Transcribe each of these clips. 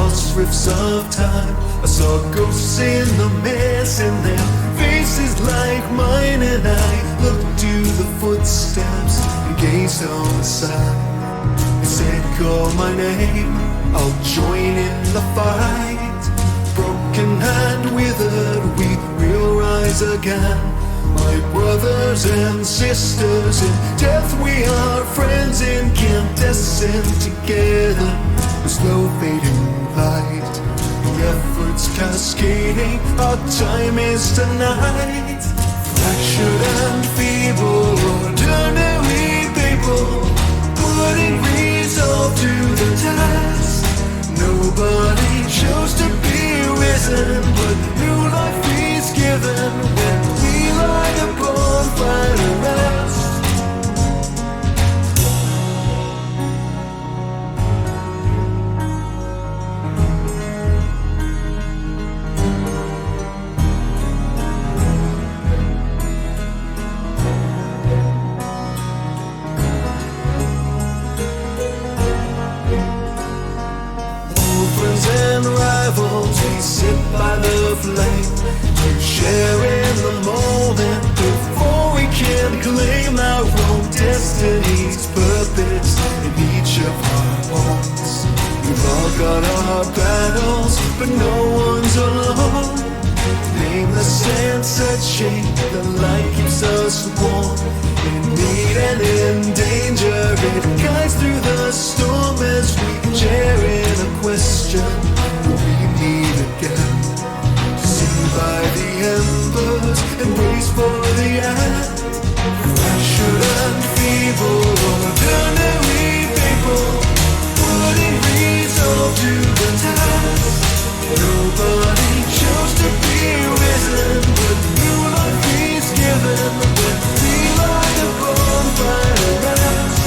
across rifts of time. I saw ghosts in the mist and their faces like mine, and I looked to the footsteps and gazed on the side. It said, call my name, I'll join in the fight. Broken and withered, we will rise again. My brothers and sisters, in death we are friends, incandescent together, the slow fading light. The efforts cascading, our time is tonight. Fractured and feeble, ordinary people, putting resolve to the task. Nobody chose to be risen, but new life is given when we light a bonfire to rest. And rivals, we sit by the flame to share in the moment before we can claim our own destiny's purpose in each of our homes. We've all got our battles, but no one's alone. Nameless and searching, the light keeps us warm. In need and in danger, it guides through the storm as we share in a question. Will we meet again? Sing by the embers and race for the end. Fractured and feeble, ordinary people, putting resolve to the task. Nobody chose to be risen, but new life is given when we light a bonfire to rest.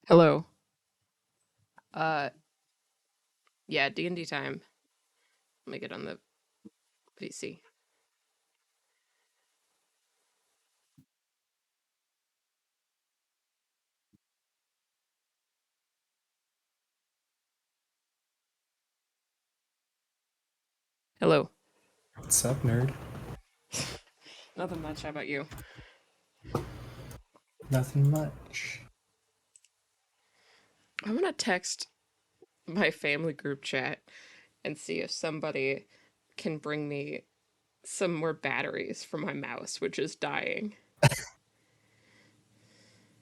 Hello. Uh, yeah, D&D time. Let me get on the PC. Hello. What's up, nerd? Nothing much. How about you? Nothing much. I'm gonna text my family group chat and see if somebody can bring me some more batteries for my mouse, which is dying.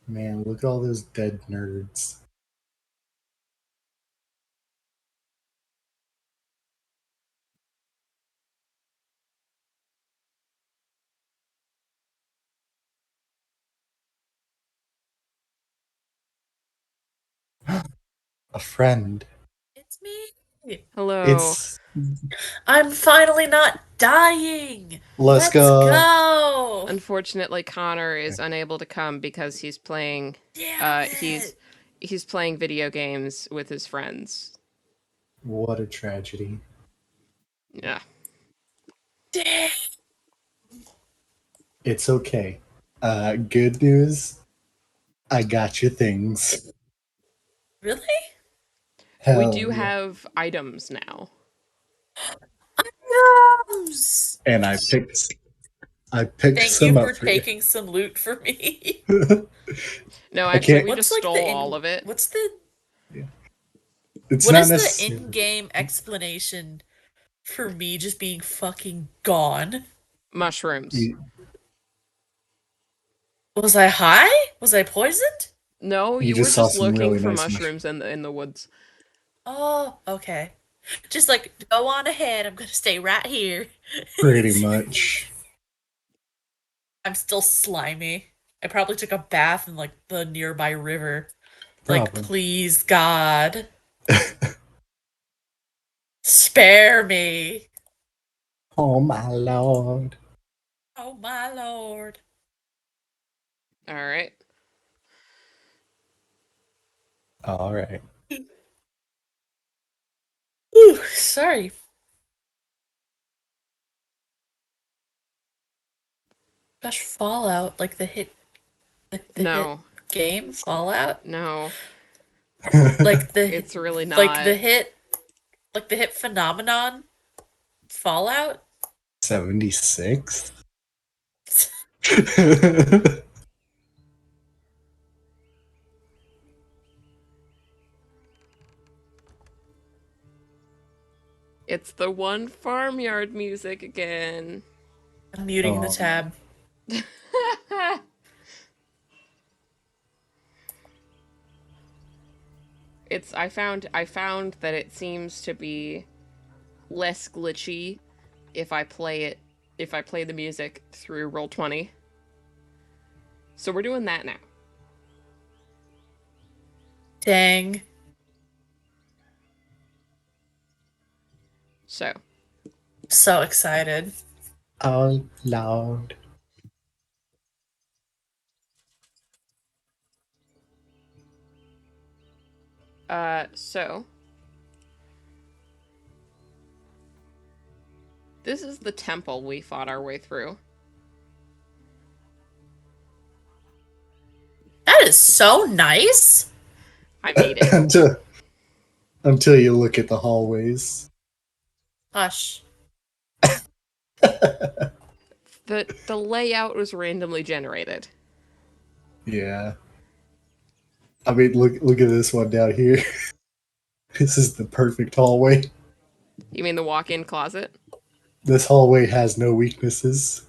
Man, look at all those dead nerds. A friend. It's me. Hello. It's. I'm finally not dying. Let's Let's go. go. Unfortunately, Connor is unable to come because he's playing. Damn Uh, he's it. he's playing video games with his friends. What a tragedy. Yeah. Damn. It's okay. Good news. I got you things. Really? We Hell do yeah. have items now. Items. And I picked Thank you some for up for you. taking some loot for me. No, I actually, can't. we just What's like stole the all of it. what's the It's what not is the necessarily. in-game explanation for me just being fucking gone? Mushrooms. You, Was I high? Was I poisoned? No, you you were just saw just some looking really for nice mushrooms mushrooms. in the woods. Oh, okay. Just like go on ahead. I'm gonna stay right here. Pretty much. I'm still slimy. I probably took a bath in like the nearby river. Like, Probably. please, God, spare me. Oh my lord. Oh my lord. All right. All right. Ooh, sorry. Gosh, Fallout, like the hit No, game Fallout, no, like the it's really like the not. hit like the hit phenomenon Fallout. 76? It's the one farmyard music again. I'm muting the Oh man. tab. It's I found that it seems to be less glitchy if I play the music through Roll20. So we're doing that now. Dang. So, So excited. Oh lord. so this is the temple we fought our way through. That is so nice. I made it. until until you look at the hallways. Hush. The layout was randomly generated. Yeah. I mean, look at this one down here. This is the perfect hallway. You mean the walk-in closet? This hallway has no weaknesses.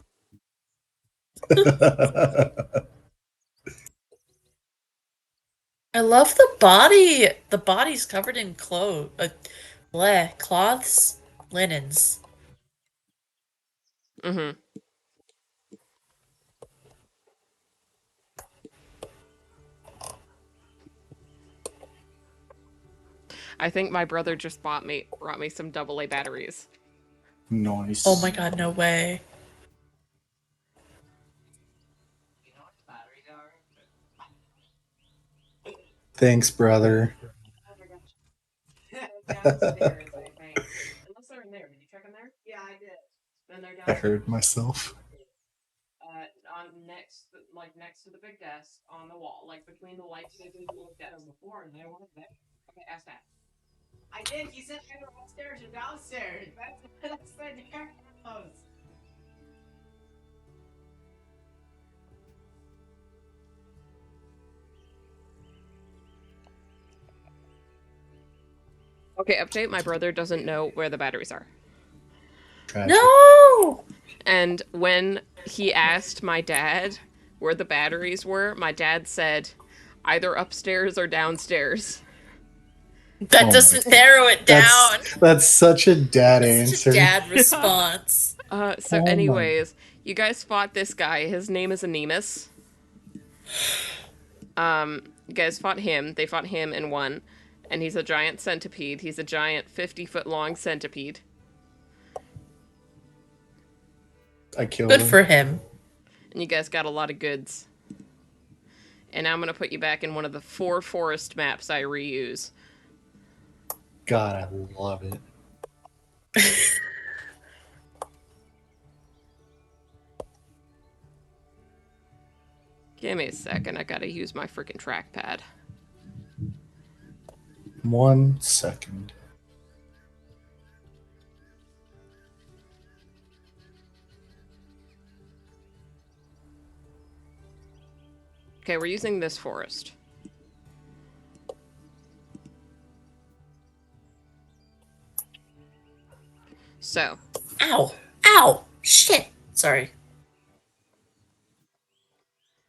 I love the body. The body's covered in cloths, linens. Mm-hmm. I think my brother just brought me some AA batteries. Oh my Nice. god, no way. Thanks, brother. Oh my gosh. Downstairs, I think. Unless they're in there. Did you check them there? Yeah, I did. Then they're I downstairs. heard myself. On next, like next to the big desk on the wall, like between the lights. They looked at them before, and they weren't there. Okay, ask that. I did. He said they were upstairs and downstairs. That's their house. Okay, update. My brother doesn't know where the batteries are. Gotcha. No! And when he asked my dad where the batteries were, my dad said either upstairs or downstairs. That Oh doesn't narrow it down. That's such a dad It's answer. a dad response. So Oh my- anyways, you guys fought this guy. His name is Anemus. You guys fought him. They fought him and won. And he's a giant centipede. He's a giant 50-foot long centipede. I killed Good him. for him. And you guys got a lot of goods. And now I'm going to put you back in one of the 4 forest maps I reuse. God, I love it. Give me a second. I gotta use my freaking trackpad. 1 second. Okay, we're using this forest. So, Ow! Ow! Shit! Sorry.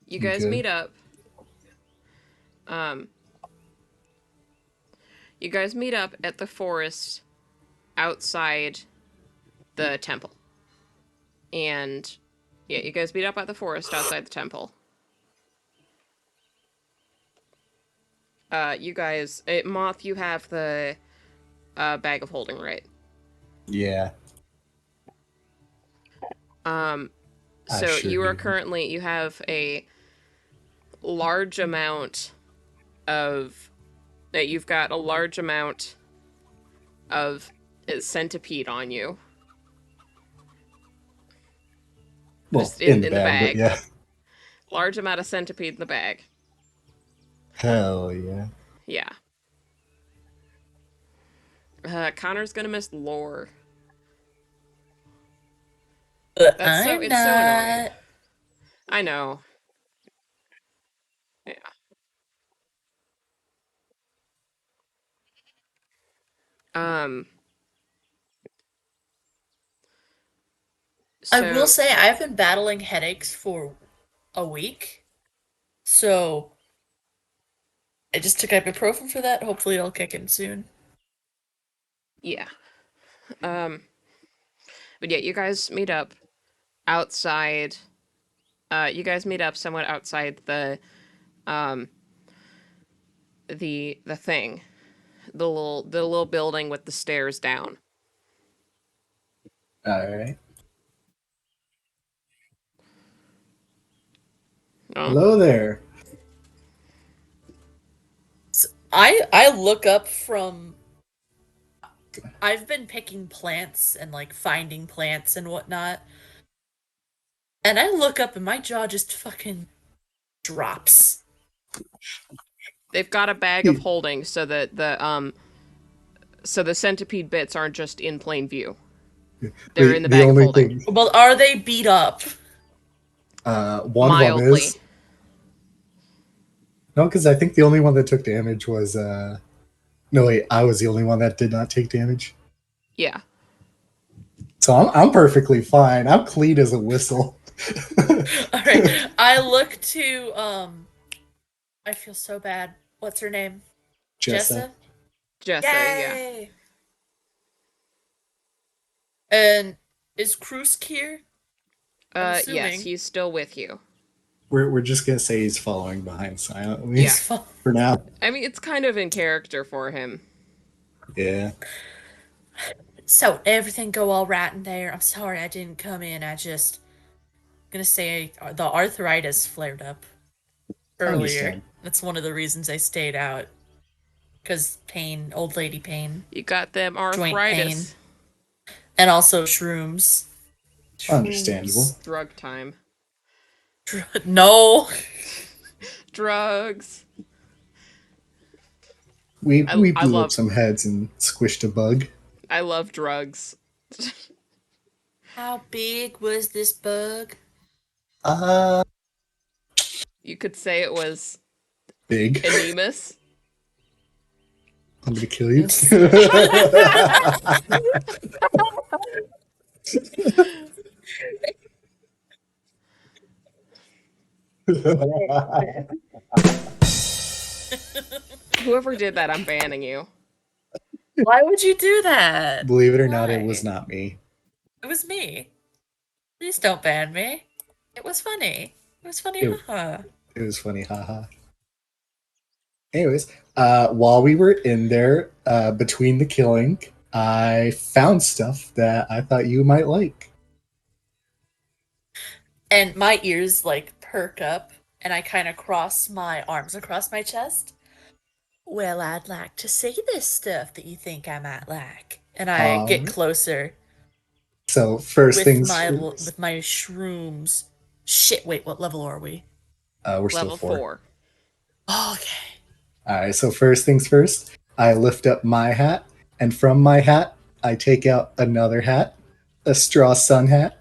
you guys Good. meet up. You guys meet up at the forest outside the temple. And yeah, you guys meet up at the forest outside the temple. You guys, Moth, you have the bag of holding, right? Yeah. I So sure you are do. currently, you have a large amount of, you've got a large amount of centipede on you. Well, Just in the bag, but yeah. Large amount of centipede in the bag. Hell yeah. Yeah. Connor's gonna miss lore. But It's so I'm annoying. not. I know. Yeah. I will So say I've been battling headaches for a week. So I just took ibuprofen for that. Hopefully it'll kick in soon. yeah. But yeah, you guys meet up outside. You guys meet up somewhat outside the thing, the little building with the stairs down. Alright. Oh. Hello there. So I look up from. I've been picking plants and like finding plants and whatnot. And I look up and my jaw just fucking drops. They've got a bag of holding so that the centipede bits aren't just in plain view. They're in the bag of only holding. thing, Well, are they beat up? one of them Mildly. is. No, because I think the only one that took damage was no wait, I was the only one that did not take damage. Yeah. So I'm perfectly fine. I'm clean as a whistle. All right. I look to I feel so bad. What's her name? Jessa. Jessa, yeah. Yay! And is Krusk here? Yes, assuming. he's still with you. We're just gonna say he's following behind silently. Yeah. For now. I mean, it's kind of in character for him. Yeah. So everything go all right in there. I'm sorry I didn't come in. I just gonna say the arthritis flared up I earlier. understand. That's one of the reasons I stayed out. Because pain, old lady pain, You got them joint pain, arthritis. and also shrooms. Understandable. Drug time. No. Drugs. We I blew up love some heads and squished a bug. I love drugs. How big was this bug? Uh, You could say it was big. enemas. I'm gonna kill you. Yes. Whoever did that, I'm banning you. Why would you do that? Believe it or not, it Why? was not me. It was me. Please don't ban me. It was funny. It was funny, Ew. haha. It was funny, haha. Anyways, while we were in there, between the killing, I found stuff that I thought you might like. And my ears like perk up, and I kind of cross my arms across my chest. Well, I'd like to see this stuff that you think I might like. And I get closer So first with things my first, with my shrooms. Shit, wait, what level are we? we're still Level 4. 4. Okay. All right, so first things first, I lift up my hat, and from my hat, I take out another hat, a straw sun hat,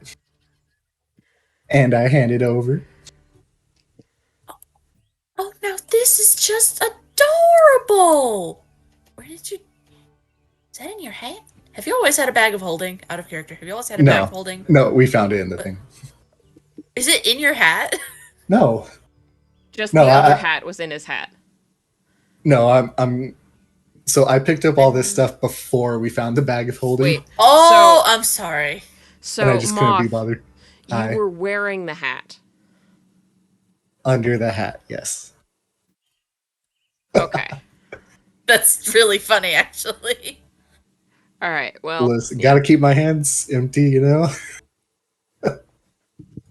and I hand it over. Oh, now this is just adorable! Where did you... Is that in your hat? Have you always had a bag of holding? Out of character. Have you always had a bag of holding? No, we found it in the thing. Is it in your hat? No, Just No, the other I- hat was in his hat. no, I'm. So I picked up all this stuff before we found the bag of holding, Wait, Oh, I'm sorry. so and I just couldn't be Moth, bothered. you Hi. were wearing the hat. Under the hat, yes. Okay. That's really funny, actually. All right. Well, Listen, gotta keep my hands empty, you know.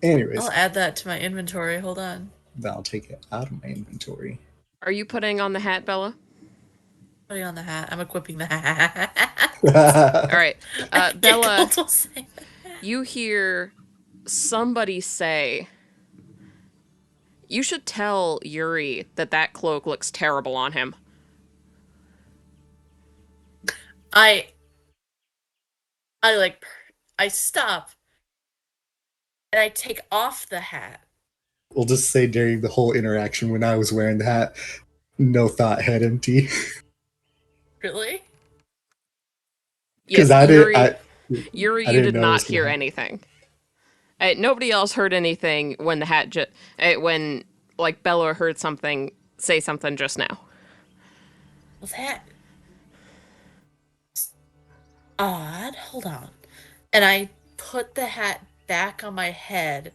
Anyways, I'll add that to my inventory. Hold on. I'll take it out of my inventory. are you putting on the hat, Bella? Putting on the hat. I'm equipping the hat. All right. Get Bella, comfortable saying that. you hear somebody say, "You should tell Yuri that that cloak looks terrible on him." I like, I stop and I take off the hat. We'll just say during the whole interaction when I was wearing the hat, no thought, head empty. Really? Yes, Because Yuri, I you didn't did know it was not gonna hear happen. anything. Nobody else heard anything when the hat when like Bella heard something say something just now. Well, that's odd. Hold on. And I put the hat back on my head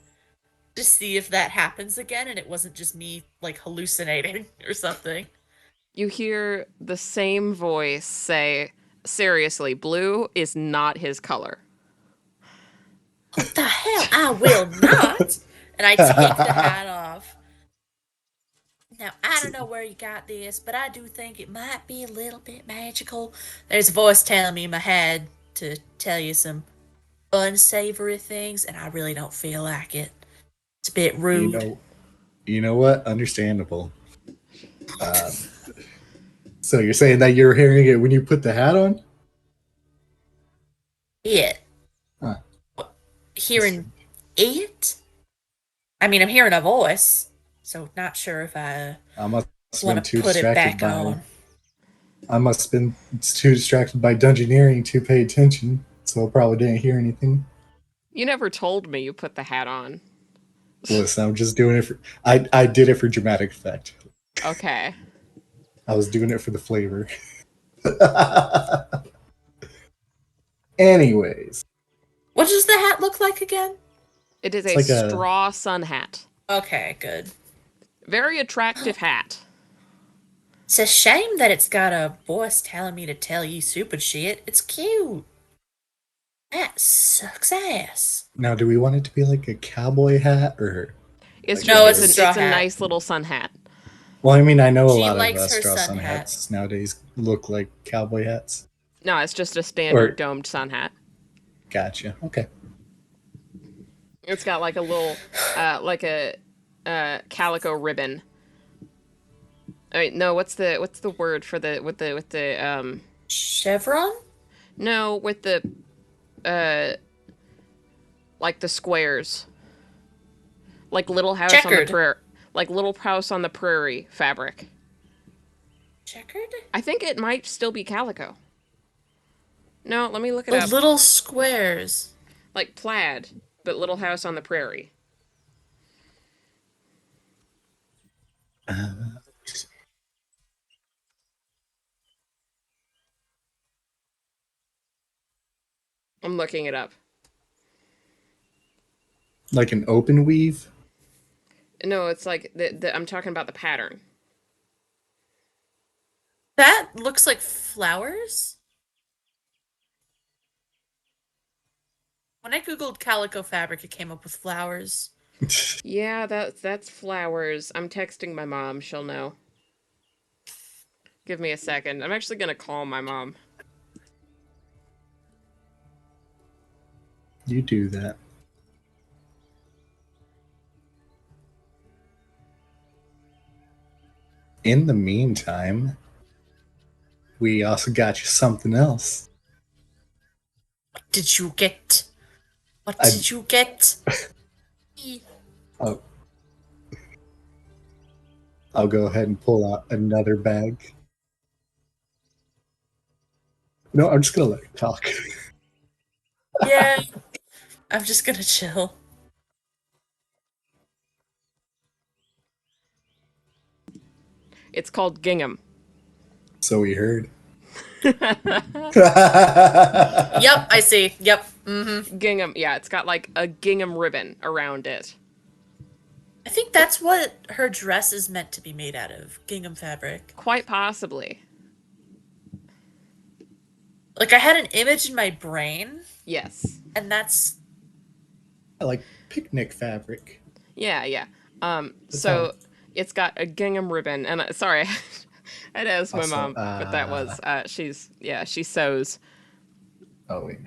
to see if that happens again and it wasn't just me, like, hallucinating or something. You hear the same voice say, "Seriously, blue is not his color." What the hell? I will not! And I take the hat off. Now, I don't know where you got this, but I do think it might be a little bit magical. There's a voice telling me in my head to tell you some unsavory things, and I really don't feel like it. It's a bit rude. You know what? Understandable. So you're saying that you're hearing it when you put the hat on? It. Huh. Hearing it? I mean, I'm hearing a voice, so not sure if I I must have been want too to put it distracted back by. on. I must have been too distracted by dungeoneering to pay attention, so I probably didn't hear anything. You never told me you put the hat on. Listen, I'm just doing it for. I did it for dramatic effect. Okay. I was doing it for the flavor. Anyways, What does the hat look like again? It is It's a like a- straw sun hat. Okay, good. Very attractive hat. It's a shame that it's got a voice telling me to tell you stupid shit. It's cute. That sucks ass. now do we want it to be like a cowboy hat or? It's No, just it's a straw it's a hat. nice little sun hat. Well, I mean, I know a She lot of likes her straw sun sun hat. hats nowadays look like cowboy hats. No, it's just a standard Or- domed sun hat. Gotcha. Okay. It's got like a little, like a calico ribbon. I mean, no, what's the word for the with the Chevron? no, with the uh like the squares, like Little House on the Checkered. Prairie, like Little House on the Prairie fabric. Checkered? I think it might still be calico. No, let me look it The up. little squares. Like plaid, but Little House on the Prairie. Uh, I'm looking it up. like an open weave. No, it's like I'm talking about the pattern. That looks like flowers? When I googled calico fabric, it came up with flowers. Yeah, that's flowers. I'm texting my mom. She'll know. Give me a second. I'm actually gonna call my mom. You do that. In the meantime, we also got you something else. What did you get? What I- did you get? Oh, I'll go ahead and pull out another bag. No, I'm just gonna let you talk. Yeah, I'm just gonna chill. It's called gingham. So we heard. Yep, I see. Yep. Mm-hmm. Gingham. Yeah, it's got like a gingham ribbon around it. I think that's what her dress is meant to be made out of. Gingham fabric. Quite possibly. Like, I had an image in my brain, Yes. and that's... I like picnic fabric. Yeah, yeah. That's So all. it's got a gingham ribbon, and sorry, I'd asked my Also, mom, but that was she sews. Oh wait.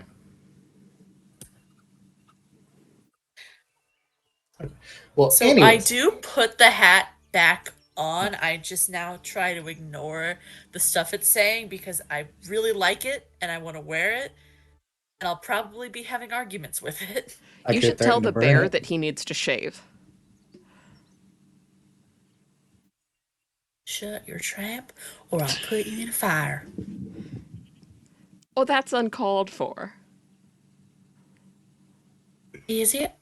Well, So I anyways, do put the hat back on. I just now try to ignore the stuff it's saying because I really like it and I want to wear it. And I'll probably be having arguments with it. I You could should tell threaten to the burn bear it. that he needs to shave. Shut your trap or I'll put you in a fire. Oh, that's uncalled for. Is it?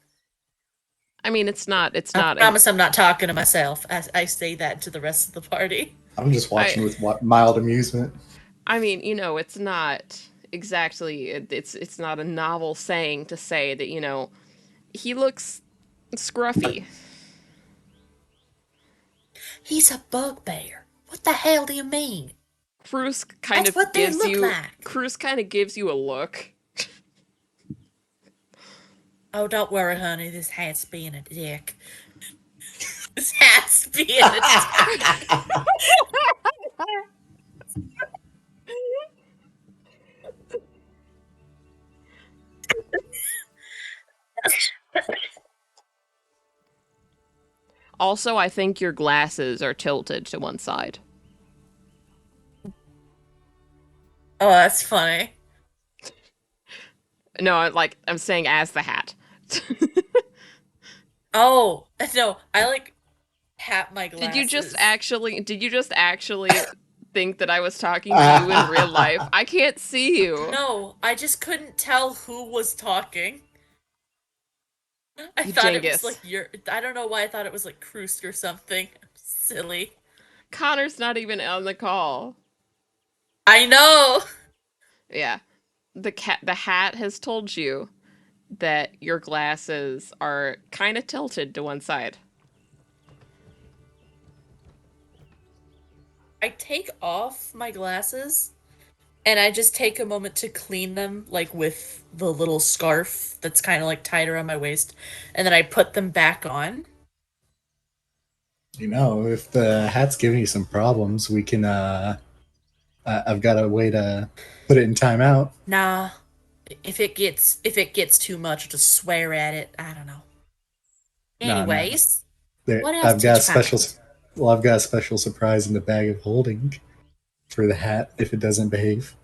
I mean, it's not. It's I not. promise I'm not talking to myself. I say that to the rest of the party. I'm just watching with mild amusement. I mean, it's not exactly. It's not a novel saying to say that he looks scruffy. He's a bugbear. What the hell do you mean? Cruz kind That's of what they gives look you. like. Cruz kind of gives you a look. Oh, don't worry, honey. This hat's being a dick. This hat's being a dick. Also, I think your glasses are tilted to one side. Oh, that's funny. No, I'm saying as the hat. Oh, no, I like hat my glasses. Did you just actually think that I was talking to you in real life? I can't see you. No, I just couldn't tell who was talking. I You thought it was Genghis. like I don't know why I thought it was like Krusk or something. Silly. Connor's not even on the call. I know. Yeah. The hat has told you that your glasses are kind of tilted to one side. I take off my glasses and I just take a moment to clean them, like with the little scarf that's kind of like tied around my waist, and then I put them back on. If the hat's giving you some problems, we can. I've got a way to put it in timeout. Nah. If it gets too much, I'll just swear at it. I don't know. No, no. Anyways, There, what else I've did got you a special. find? Well, I've got a special surprise in the bag of holding for the hat if it doesn't behave.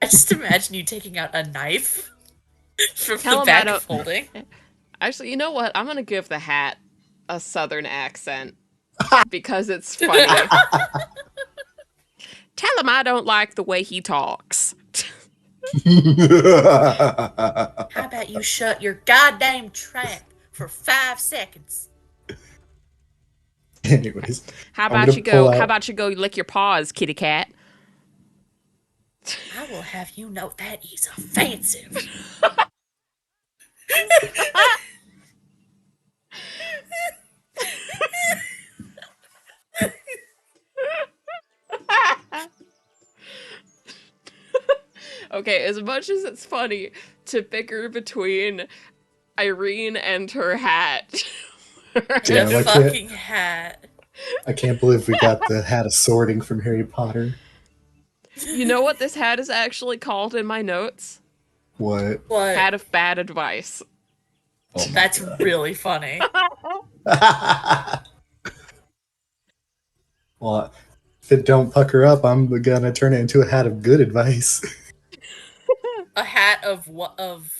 I just imagine you taking out a knife from Tell the him I bag don't. of holding. Actually, you know what? I'm gonna give the hat a southern accent because it's funny. Tell him I don't like the way he talks. How about you shut your goddamn trap for 5 seconds? Anyways, How I'm about gonna you pull go? How out. about you go lick your paws, kitty cat? I will have you know that is offensive. Okay, as much as it's funny to bicker between Irene and her hat. The Damn, fucking hat. I can't believe we got the hat of sorting from Harry Potter. You know what this hat is actually called in my notes? What? What? Hat of bad advice. Oh my That's God. really funny. Well, if it don't pucker up, I'm gonna turn it into a hat of good advice. A hat of what? Of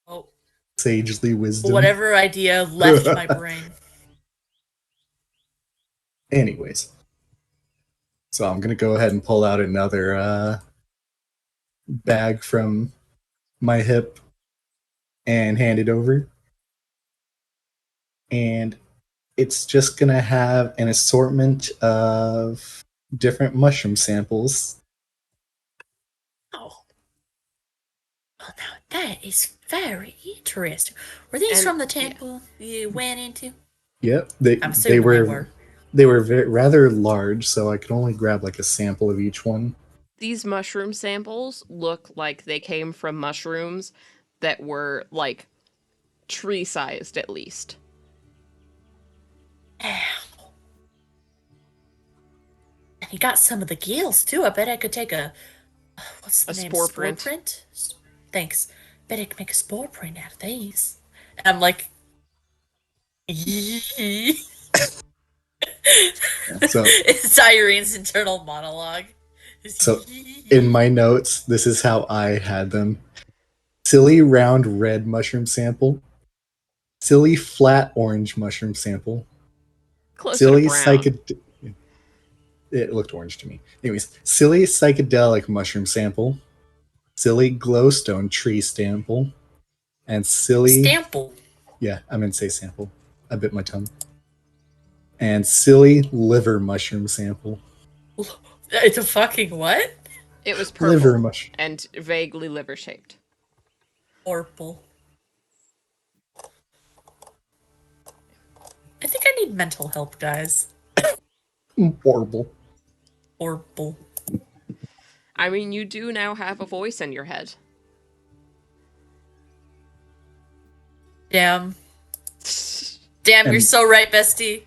oh, Sagely wisdom. whatever idea left my brain. Anyways, so I'm gonna go ahead and pull out another bag from my hip and hand it over. And it's just gonna have an assortment of different mushroom samples. Oh, well, now that is very interesting. Were these And- from the temple you went into? Yep, I'm they assuming they were. rather large, so I could only grab like a sample of each one. These mushroom samples look like they came from mushrooms that were like tree sized at least. Ow. And you got some of the gills too. I bet I could take what's the A name? spore print. Thanks. Bet I could make a spore print out of these. And I'm like, yee. So, It's Irene's internal monologue. so in my notes, this is how I had them: silly round red mushroom sample, silly flat orange mushroom sample, Closer silly to brown. It looked orange to me. Anyways, silly psychedelic mushroom sample, silly glowstone tree sample, and silly. Stample. Yeah, I meant to say sample. I bit my tongue. And silly liver mushroom sample. It's a fucking what? It was Liver purple mushroom. and vaguely liver shaped. Orple. I think I need mental help, guys. Horrible. Orple. I mean, you do now have a voice in your head. Damn. Damn, you're And- so right, bestie.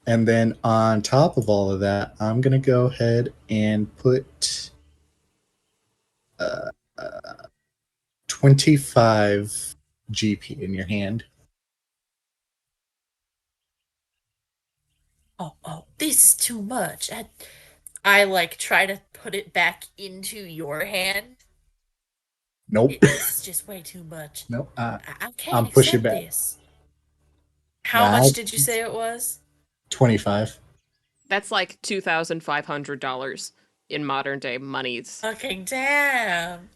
And then on top of all of that, I'm going to go ahead and put 25 GP in your hand. Oh, this is too much. I like try to put it back into your hand. Nope. This is just way too much. Nope. I can't I'm pushing accept back. this. How Nah, much did you say it was? 25. That's like $2,500 in modern day monies. Fucking damn.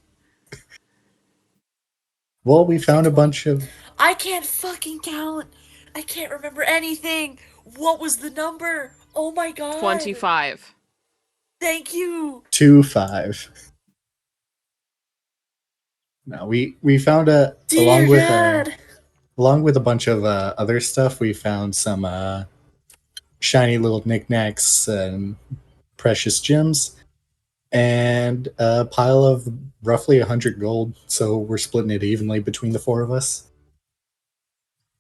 Well, we found a bunch of. I can't fucking count. I can't remember anything. What was the number? Oh my god. 25. Thank you. 2-5. No, we found Dear God. along with a bunch of other stuff. We found some shiny little knickknacks and precious gems, and a pile of roughly 100 gold. So we're splitting it evenly between the four of us.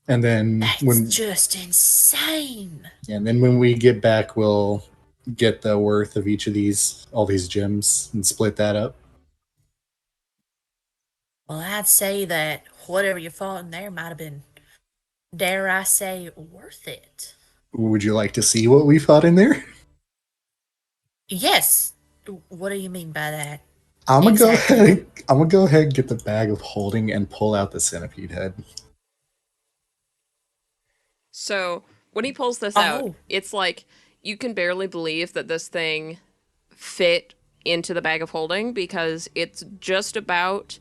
And then That's just insane. when we get back, we'll get the worth of each of all these gems, and split that up. Well, I'd say that whatever you fought in there might have been, dare I say, worth it. Would you like to see what we fought in there? Yes. What do you mean by that? I'm gonna Exactly. go ahead. I'm gonna go ahead and get the bag of holding and pull out the centipede head. So when he pulls this out, Oh. it's like you can barely believe that this thing fit into the bag of holding because it's just about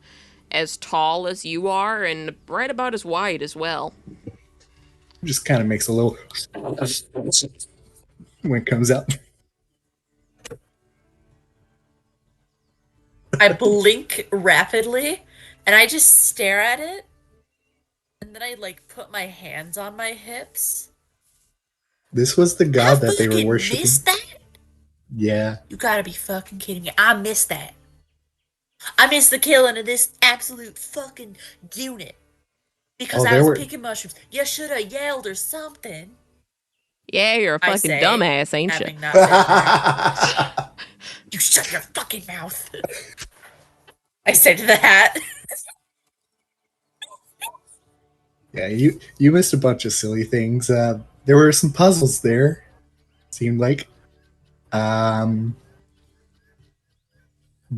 as tall as you are and right about as wide as well. Just kind of makes a little when it comes out. I blink rapidly and I just stare at it. And then I like put my hands on my hips. This was the I god that they were fucking worshiping. missed that? Yeah. You gotta be fucking kidding me. I missed that. I missed the killing of this absolute fucking unit. Because Oh, I there was were. picking mushrooms. You should have yelled or something. Yeah, you're a I fucking say, dumbass, ain't you? having not been there. You shut your fucking mouth. I say to the hat. Yeah, you missed a bunch of silly things. There were some puzzles there. Seemed like.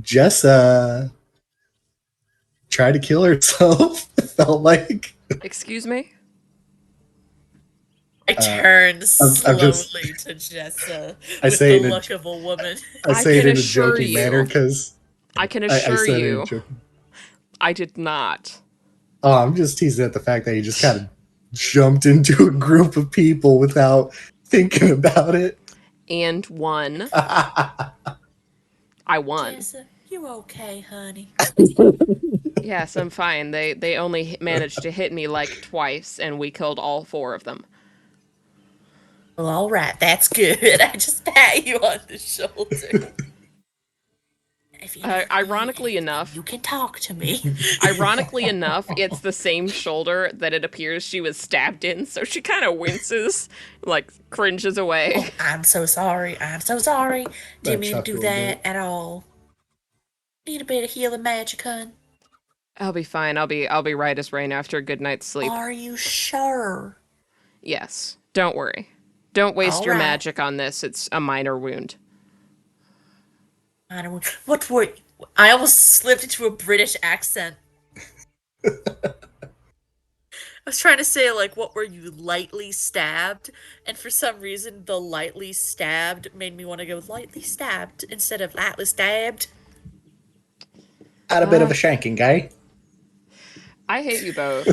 Jess tried to kill herself. It felt like. Excuse me? I turned I'm just- slowly to Jessa I with say the it in a- look of a woman. I say it can in a assure joking you. manner because I can I assure said it in a you, joking. I did not. Oh, I'm just teasing at the fact that you just kind of jumped into a group of people without thinking about it. And won. I won. Jessa, you okay, honey? Yes, I'm fine. They only managed to hit me like twice, and we killed all four of them. Well, all right, that's good. I just pat you on the shoulder. If you ever Ironically need enough, anything, you can talk to me. Ironically enough, it's the same shoulder that it appears she was stabbed in, so she kind of winces, like cringes away. I'm so sorry. I'm so sorry. Didn't mean to chucked a do little that bit. at all. Need a bit of healing magic, hun? I'll be fine. I'll be right as rain after a good night's sleep. Are you sure? Yes. Don't worry. Don't waste All your right. magic on this. It's a minor wound. I don't. What were? I almost slipped into a British accent. I was trying to say like, what were you lightly stabbed? And for some reason, the lightly stabbed made me want to go lightly stabbed instead of lightly stabbed. Had a bit of a shanking, guy. I hate you both.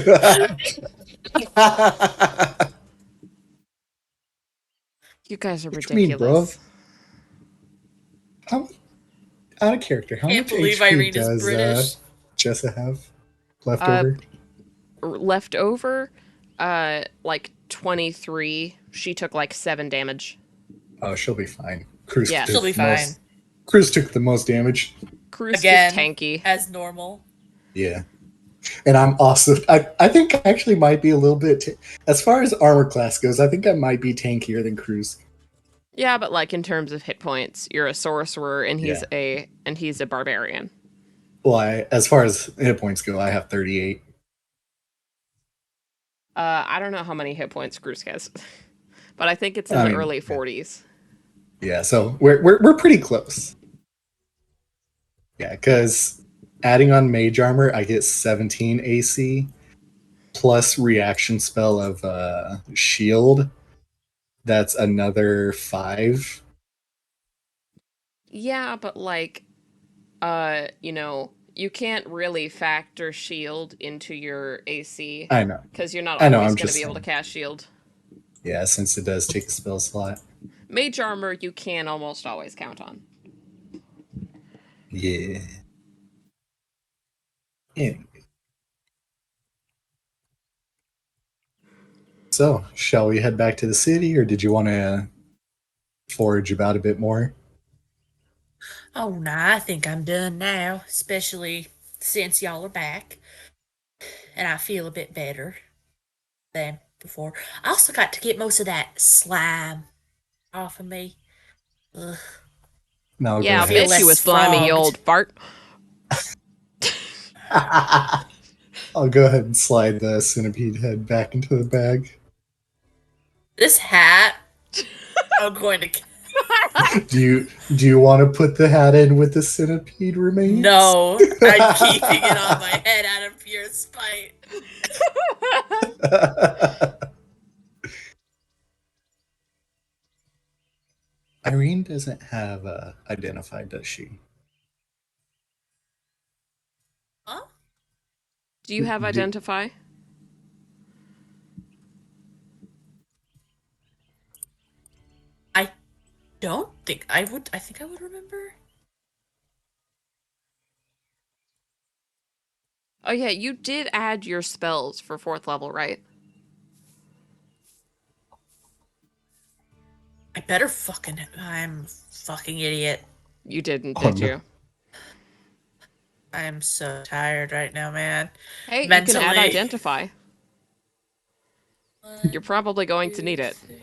You guys are What you mean, ridiculous. How, out of character, how Can't much believe HP Irene is does British. Jessa have left over? Left over, like 23. She took like 7 damage. Oh, she'll be fine. Cruz Yeah. took She'll be the most- fine. Cruz took the most damage. Crew's Again, just tanky. as normal. Yeah. And I'm also, I think I actually might be a little bit, as far as armor class goes, I think I might be tankier than Cruz. Yeah, but like in terms of hit points, you're a sorcerer and he's a barbarian. Well, as far as hit points go, I have 38. I don't know how many hit points Grusk has, but I think it's in I the mean, early yeah. 40s. Yeah, so we're pretty close. Yeah, because adding on mage armor, I get 17 AC plus reaction spell of shield. That's another 5. Yeah, but like, you can't really factor shield into your AC I know. because you're not I know, always I'm going to just be able to saying. cast shield. Yeah, since it does take a spell slot. Mage armor you can almost always count on. Yeah. Anyway. So, shall we head back to the city, or did you want to forage about a bit more? Oh, nah, I think I'm done now, especially since y'all are back. And I feel a bit better. Same before. I also got to get most of that slime off of me. Ugh. Now go Yeah, I'll Feel ahead. bet you a less slimy you old frogged. fart. I'll go ahead and slide the centipede head back into the bag. This hat, I'm going to. Do you want to put the hat in with the centipede remains? No, I'm keeping it on my head out of pure spite. Irene doesn't have identified, does she? Huh? Do you have Do- identify? I don't think I would. I think I would remember. Oh yeah, you did add your spells for 4th level, right? I better fucking. I'm a fucking idiot. You didn't, Oh did no. you? I am so tired right now, man. Hey, you can add Mentally. identify. You're 1, probably going to 2, need it. 3.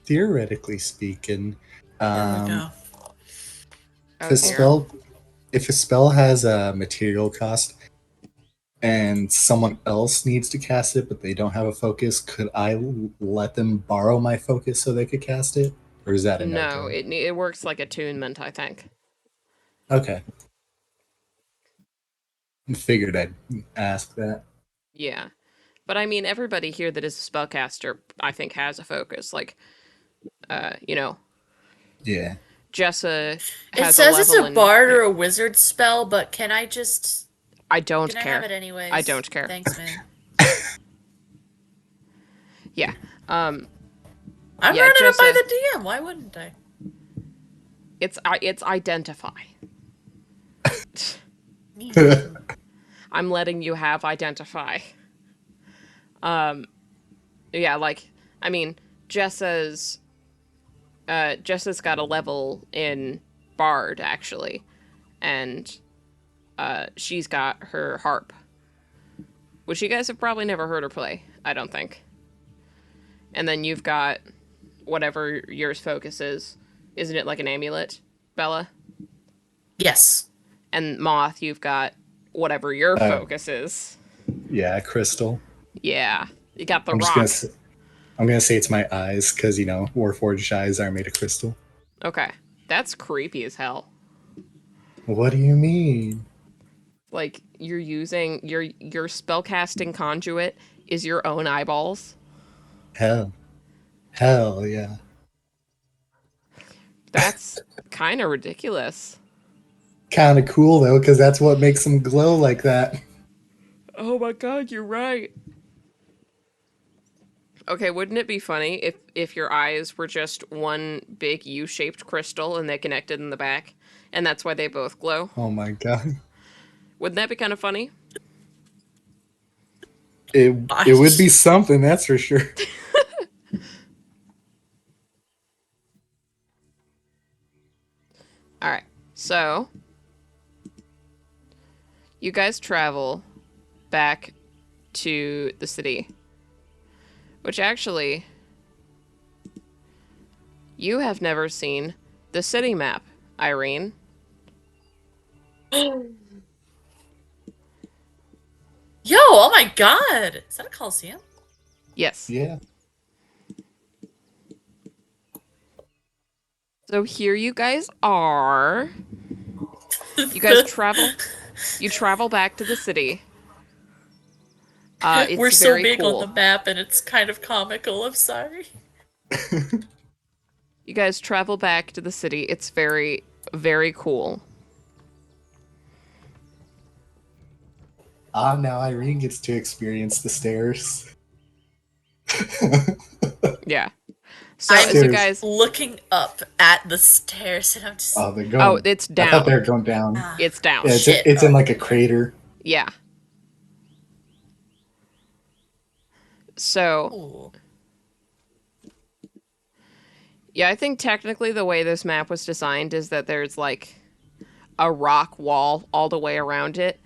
Theoretically speaking, There we go. if Oh a dear. spell has a material cost and someone else needs to cast it but they don't have a focus, could I let them borrow my focus so they could cast it, or is that a No, no-go? it works like attunement, I think. Okay, figured I'd ask that. Yeah. But I mean, everybody here that is a spellcaster, I think, has a focus. Like, you know, Yeah. Jessa It has a says it's level a in. bard Yeah, or a wizard spell, but can I just. I don't Can I have care. it I anyways? don't care. Thanks, man. Yeah. Um. I'm Yeah, running it by Jessa. the DM. Why wouldn't I? It's identify. I'm letting you have identify. Um. Yeah. Like, I mean, Jessa's. Jessa's got a level in Bard actually, and she's got her harp, which you guys have probably never heard her play. I don't think. And then you've got whatever yours focus is. Isn't it like an amulet, Bella? Yes. And Moth, you've got whatever your Uh, focus is. yeah, crystal. Yeah, you got the I'm just gonna rock. say, I'm gonna say it's my eyes because Warforged eyes are made of crystal. Okay, that's creepy as hell. What do you mean? Like you're using your spellcasting conduit is your own eyeballs. Hell yeah. That's kind of ridiculous. Kind of cool though, because that's what makes them glow like that. Oh my god, you're right. Okay, wouldn't it be funny if your eyes were just one big U-shaped crystal and they connected in the back, and that's why they both glow? Oh my god. Wouldn't that be kind of funny? It would be something, that's for sure. All right. So, you guys travel back to the city, which actually you have never seen the city map, Irene. Yo, oh my god! Is that a Coliseum? Yes. Yeah. So here you guys are. You guys travel. You travel back to the city. It's We're so very big on the cool. map and it's kind of comical. I'm sorry. You guys travel back to the city. It's very, very cool. Now Irene gets to experience the stairs. Yeah. So I'm as you Stairs. guys, looking up at the stairs, and I'm just. Oh, they're going. oh, it's I thought they were down. going down. Ah, It's down. Yeah, shit. it's in Oh, like a yeah. crater. Yeah. So, Ooh. yeah, I think technically the way this map was designed is that there's like a rock wall all the way around it.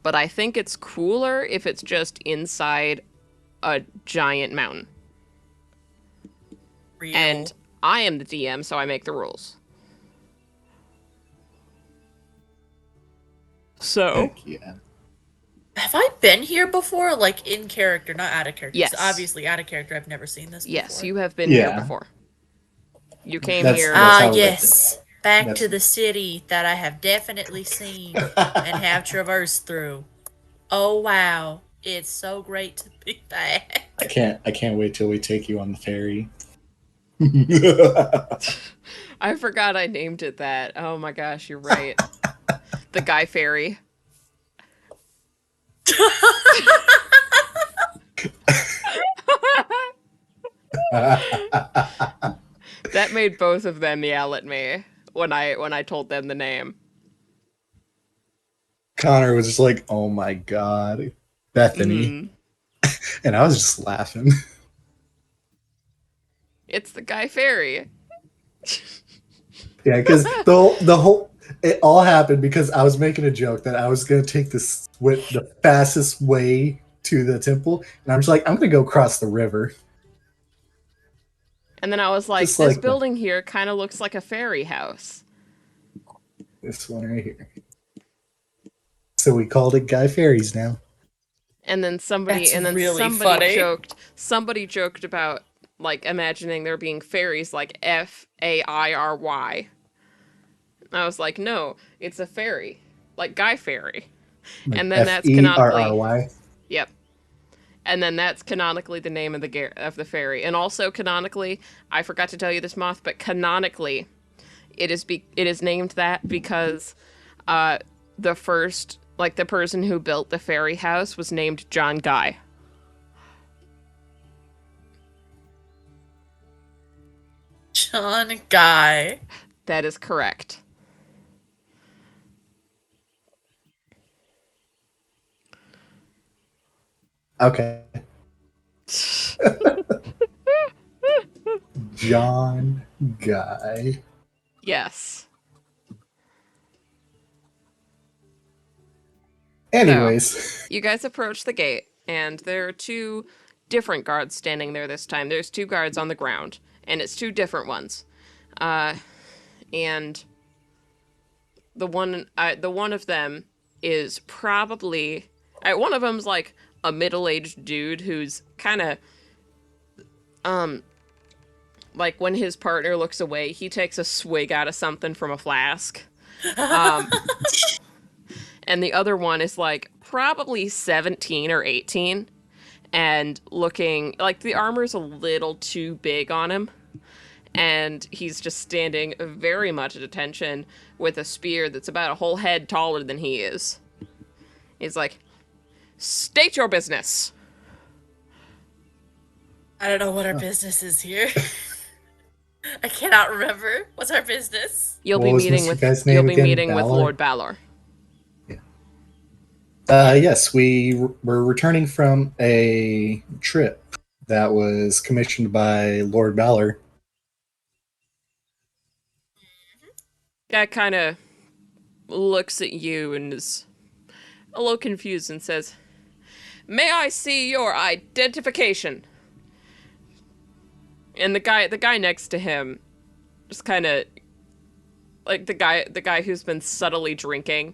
But I think it's cooler if it's just inside a giant mountain. Real. And I am the DM, so I make the rules. So, Heck yeah. Have I been here before? Like in character, not out of character. 'Cause Yes. obviously, out of character, I've never seen this yes, before. you have been here Yeah. before. You came That's- here. that's- Ah, how it yes. Back That's- to the city that I have definitely seen and have traversed through. Oh wow, it's so great to be back. I can't wait till we take you on the ferry. I forgot I named it that. Oh my gosh, you're right. The Guy Fairy. That made both of them yell at me when I told them the name. Connor was just like, "Oh my god, Bethany," Mm. and I was just laughing. It's the Guy Fairy. Yeah, because the whole it all happened because I was making a joke that I was gonna take this with the fastest way to the temple, and I'm just like, I'm gonna go across the river. And then I was like, Just this like the- building here kind of looks like a fairy house. This one right here. So we called it Guy Fairies now. And then somebody That's really funny. somebody joked about like imagining there being fairies like Fairy. I was like, no, it's a fairy, like Guy Fairy. Like And then that's canonically, Ferry. yep. And then that's canonically the name of the fairy. And also canonically, I forgot to tell you this, Moth, but canonically, it is named that because the first, like the person who built the fairy house was named John Guy. John Guy. That is correct. Okay. John Guy. Yes. Anyways, You guys approach the gate, and there are two different guards standing there this time. There's two guards on the ground, and it's two different ones. And the one of them is probably one of them's like a middle-aged dude who's kind of like when his partner looks away, he takes a swig out of something from a flask. And the other one is like probably 17 or 18 and looking like the armor's a little too big on him. And he's just standing very much at attention with a spear that's about a whole head taller than he is. He's like, state your business. I don't know what our business is here. I cannot remember. What's our business? You'll What be was meeting Mr. with Guy's name you'll be again? meeting with Balor? Lord Balor. yes, we were returning from a trip that was commissioned by Lord Balor. Guy kind of looks at you and is a little confused and says, "May I see your identification?" And the guy next to him just kind of like the guy who's been subtly drinking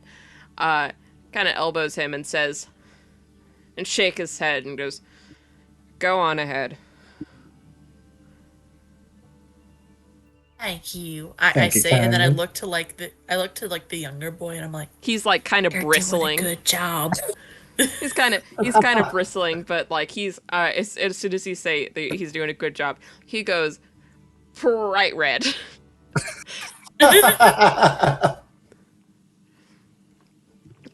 kind of elbows him and says and shake his head and goes, "Go on ahead." Thank you. I Thank you say, and then I kindly. look to the younger boy, and I'm like, He's like kind of "You're bristling. doing a good job." He's kind of bristling, but like he's as soon as he say that he's doing a good job, he goes bright red.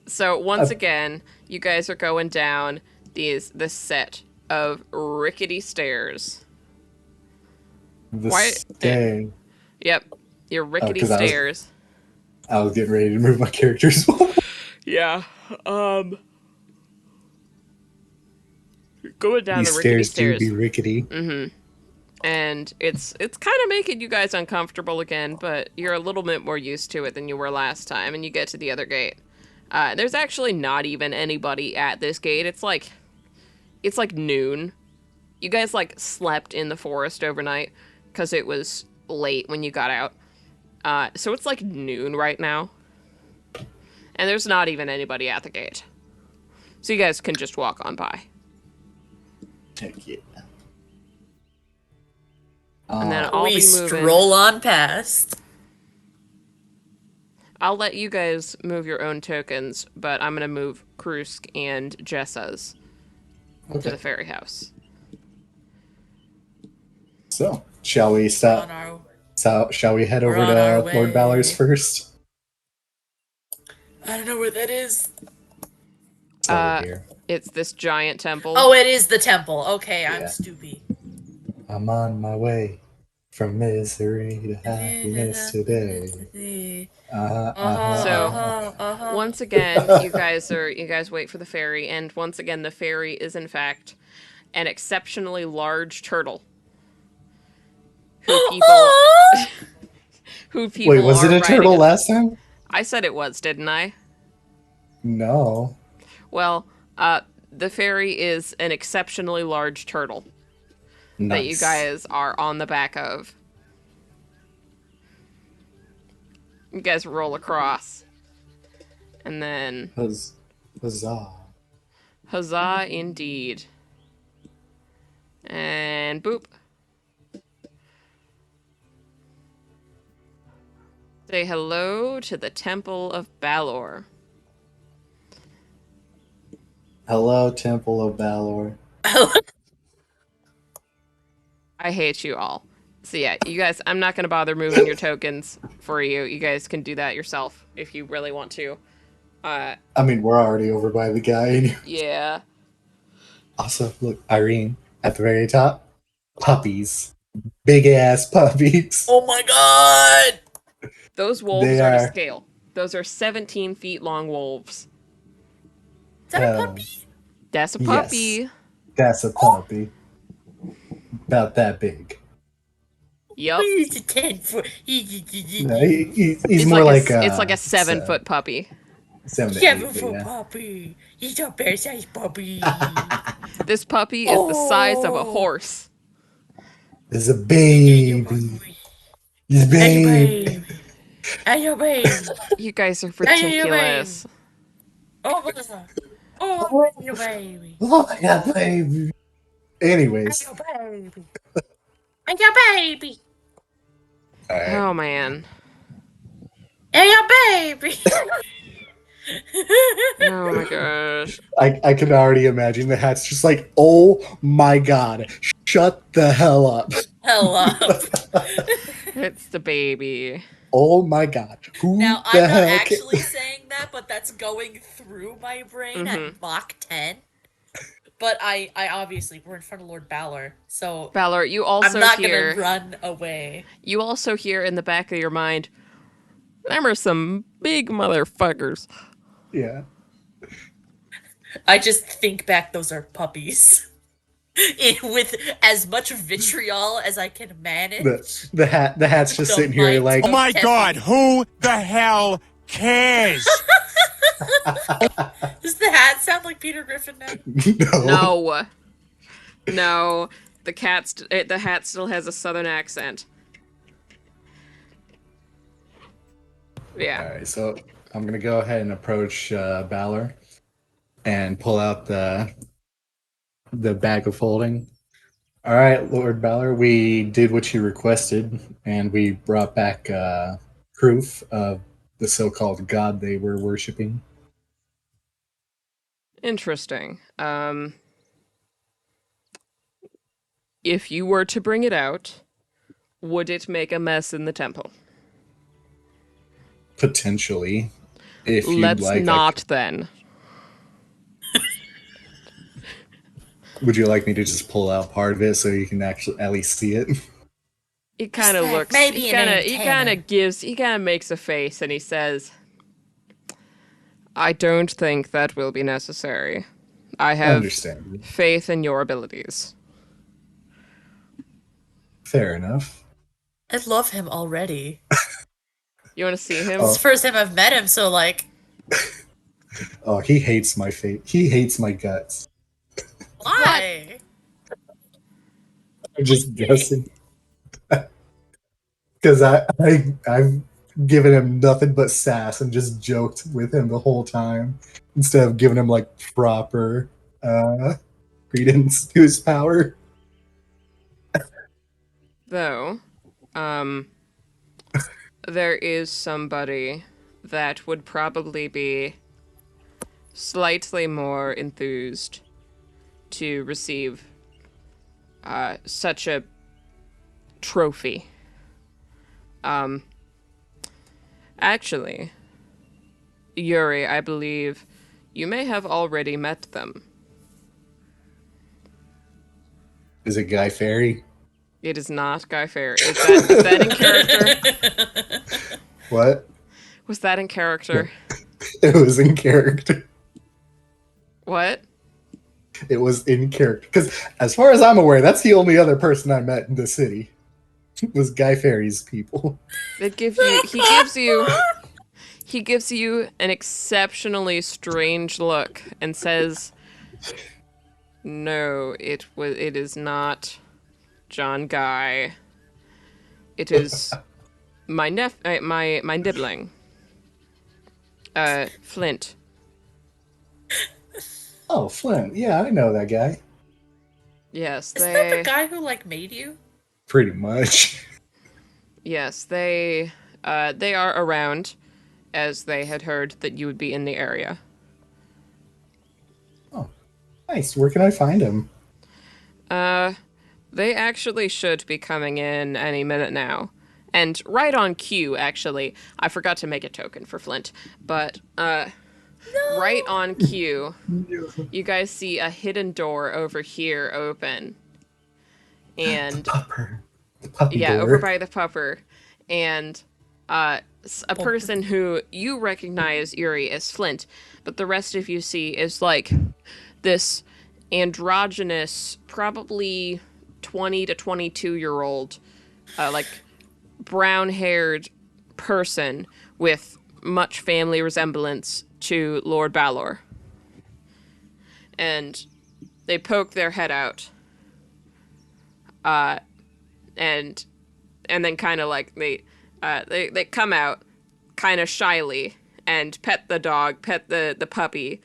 So once again, you guys are going down this set of rickety stairs. The Why- stay. Yep. Your rickety 'cause stairs. I was getting ready to move my character as well. Yeah. Going down These the rickety stairs do stairs. be rickety. And it's kind of making you guys uncomfortable again, but you're a little bit more used to it than you were last time, and you get to the other gate. There's actually not even anybody at this gate. It's like noon. You guys like slept in the forest overnight because it was late when you got out. So it's like noon right now, and there's not even anybody at the gate. So you guys can just walk on by. Heck yeah. And then I'll We be moving. stroll on past. I'll let you guys move your own tokens, but I'm gonna move Krusk and Jessa's to the Okay. ferry house. So, shall we stop? On our, So, shall we head We're over on our to Lord way. Balor's first? I don't know where that is. It's over here. It's this giant temple. Oh, it is the temple. Okay, Yeah. I'm stupid. I'm on my way from misery to happiness today. So, once again, you guys wait for the ferry, and once again, the ferry is in fact an exceptionally large turtle. Who people Wait, was it are a turtle riding- last time? I said it was, didn't I? No. Well, the ferry is an exceptionally large turtle that you Nice. guys are on the back of. You guys roll across. And then, Huzzah. huzzah indeed. And boop. Say hello to the Temple of Balor. Hello, Temple of Balor. I hate you all. So yeah, you guys, I'm not gonna bother moving your tokens for you. You guys can do that yourself if you really want to. I mean, we're already over by the guy. Yeah. Also, look, Irene, at the very top, puppies. Big ass puppies. Oh my god! Those wolves They are to are- scale. Those are 17 feet long wolves. Is that a puppy? That's a Yes. puppy. That's a puppy. About that big. Yup. He's a 10-foot. No, he's more like a... it's like a 7-foot puppy. 7 to 8 feet, 7-foot yeah. puppy. He's a bear-sized puppy. This puppy is the size of a horse. There's a baby. He's Hey, baby. baby. Hey, baby. You guys are Hey, you ridiculous. Oh, oh, your baby. Oh my god, baby. Anyways. Hey, your baby. Hey, your baby. Alright. Oh man. Hey, your baby. Oh my gosh. I can already imagine the hat's just like, oh my god, shut the hell up. Hell up. It's the baby. Oh my god. Who Now, the I'm not hell actually saying that, but that's going through my brain at Mach 10. But I obviously, we're in front of Lord Balor, so Balor, you also I'm not hear gonna run away. you also hear in the back of your mind, them are some big motherfuckers. Yeah. I just think back, those are puppies. With as much vitriol as I can manage. The hat's just Don't sitting here mind. like, Oh my God, who the hell cares? Does the hat sound like Peter Griffin now? no. No. The hat still has a southern accent. Yeah. Alright, so I'm gonna go ahead and approach Balor and pull out the bag of holding. Alright, Lord Balor, we did what you requested, and we brought back proof of the so-called god they were worshipping. Interesting. If you were to bring it out, would it make a mess in the temple? Potentially. If you'd Let's like. not then. Would you like me to just pull out part of it so you can actually at least see it? He kind of that? looks. Maybe He an kind of. antenna. He kind of makes a face, and he says, "I don't think that will be necessary. I have Understandable. faith in your abilities." Fair enough. I love him already. You want to see him? It's the first time I've met him, so like, Oh, he hates my fate. He hates my guts. why? I'm just guessing. Because I've given him nothing but sass and just joked with him the whole time instead of giving him like proper credence to his power. Though, there is somebody that would probably be slightly more enthused to receive such a trophy. Actually, Yuri, I believe you may have already met them. Is it Guy Fawkes? It is not Guy Fawkes. Is that in character? What? Was that in character? It was in character. What? It was in character. Because as far as I'm aware, that's the only other person I met in the city. Was Guy Fawkes' people. It gives you. He gives you an exceptionally strange look and says, "No, it is not John Guy. It is my nibbling. Flint." Oh, Flint. Yeah, I know that guy. Yes, Isn't that the guy who like made you? Pretty much. Yes, they are around, as they had heard that you would be in the area. Oh, nice. Where can I find him? They actually should be coming in any minute now. And right on cue, actually. I forgot to make a token for Flint, but, right on cue, you guys see a hidden door over here open. And, Pupper. The puppy yeah, door. over by the pupper. And, a person who you recognize, Yuri, as Flint, but the rest of you see is, like, this androgynous, probably 20 to 22-year-old, like, brown-haired person with much family resemblance to Lord Balor. And they poke their head out. And then kind of like they come out kind of shyly and pet the dog, pet the puppy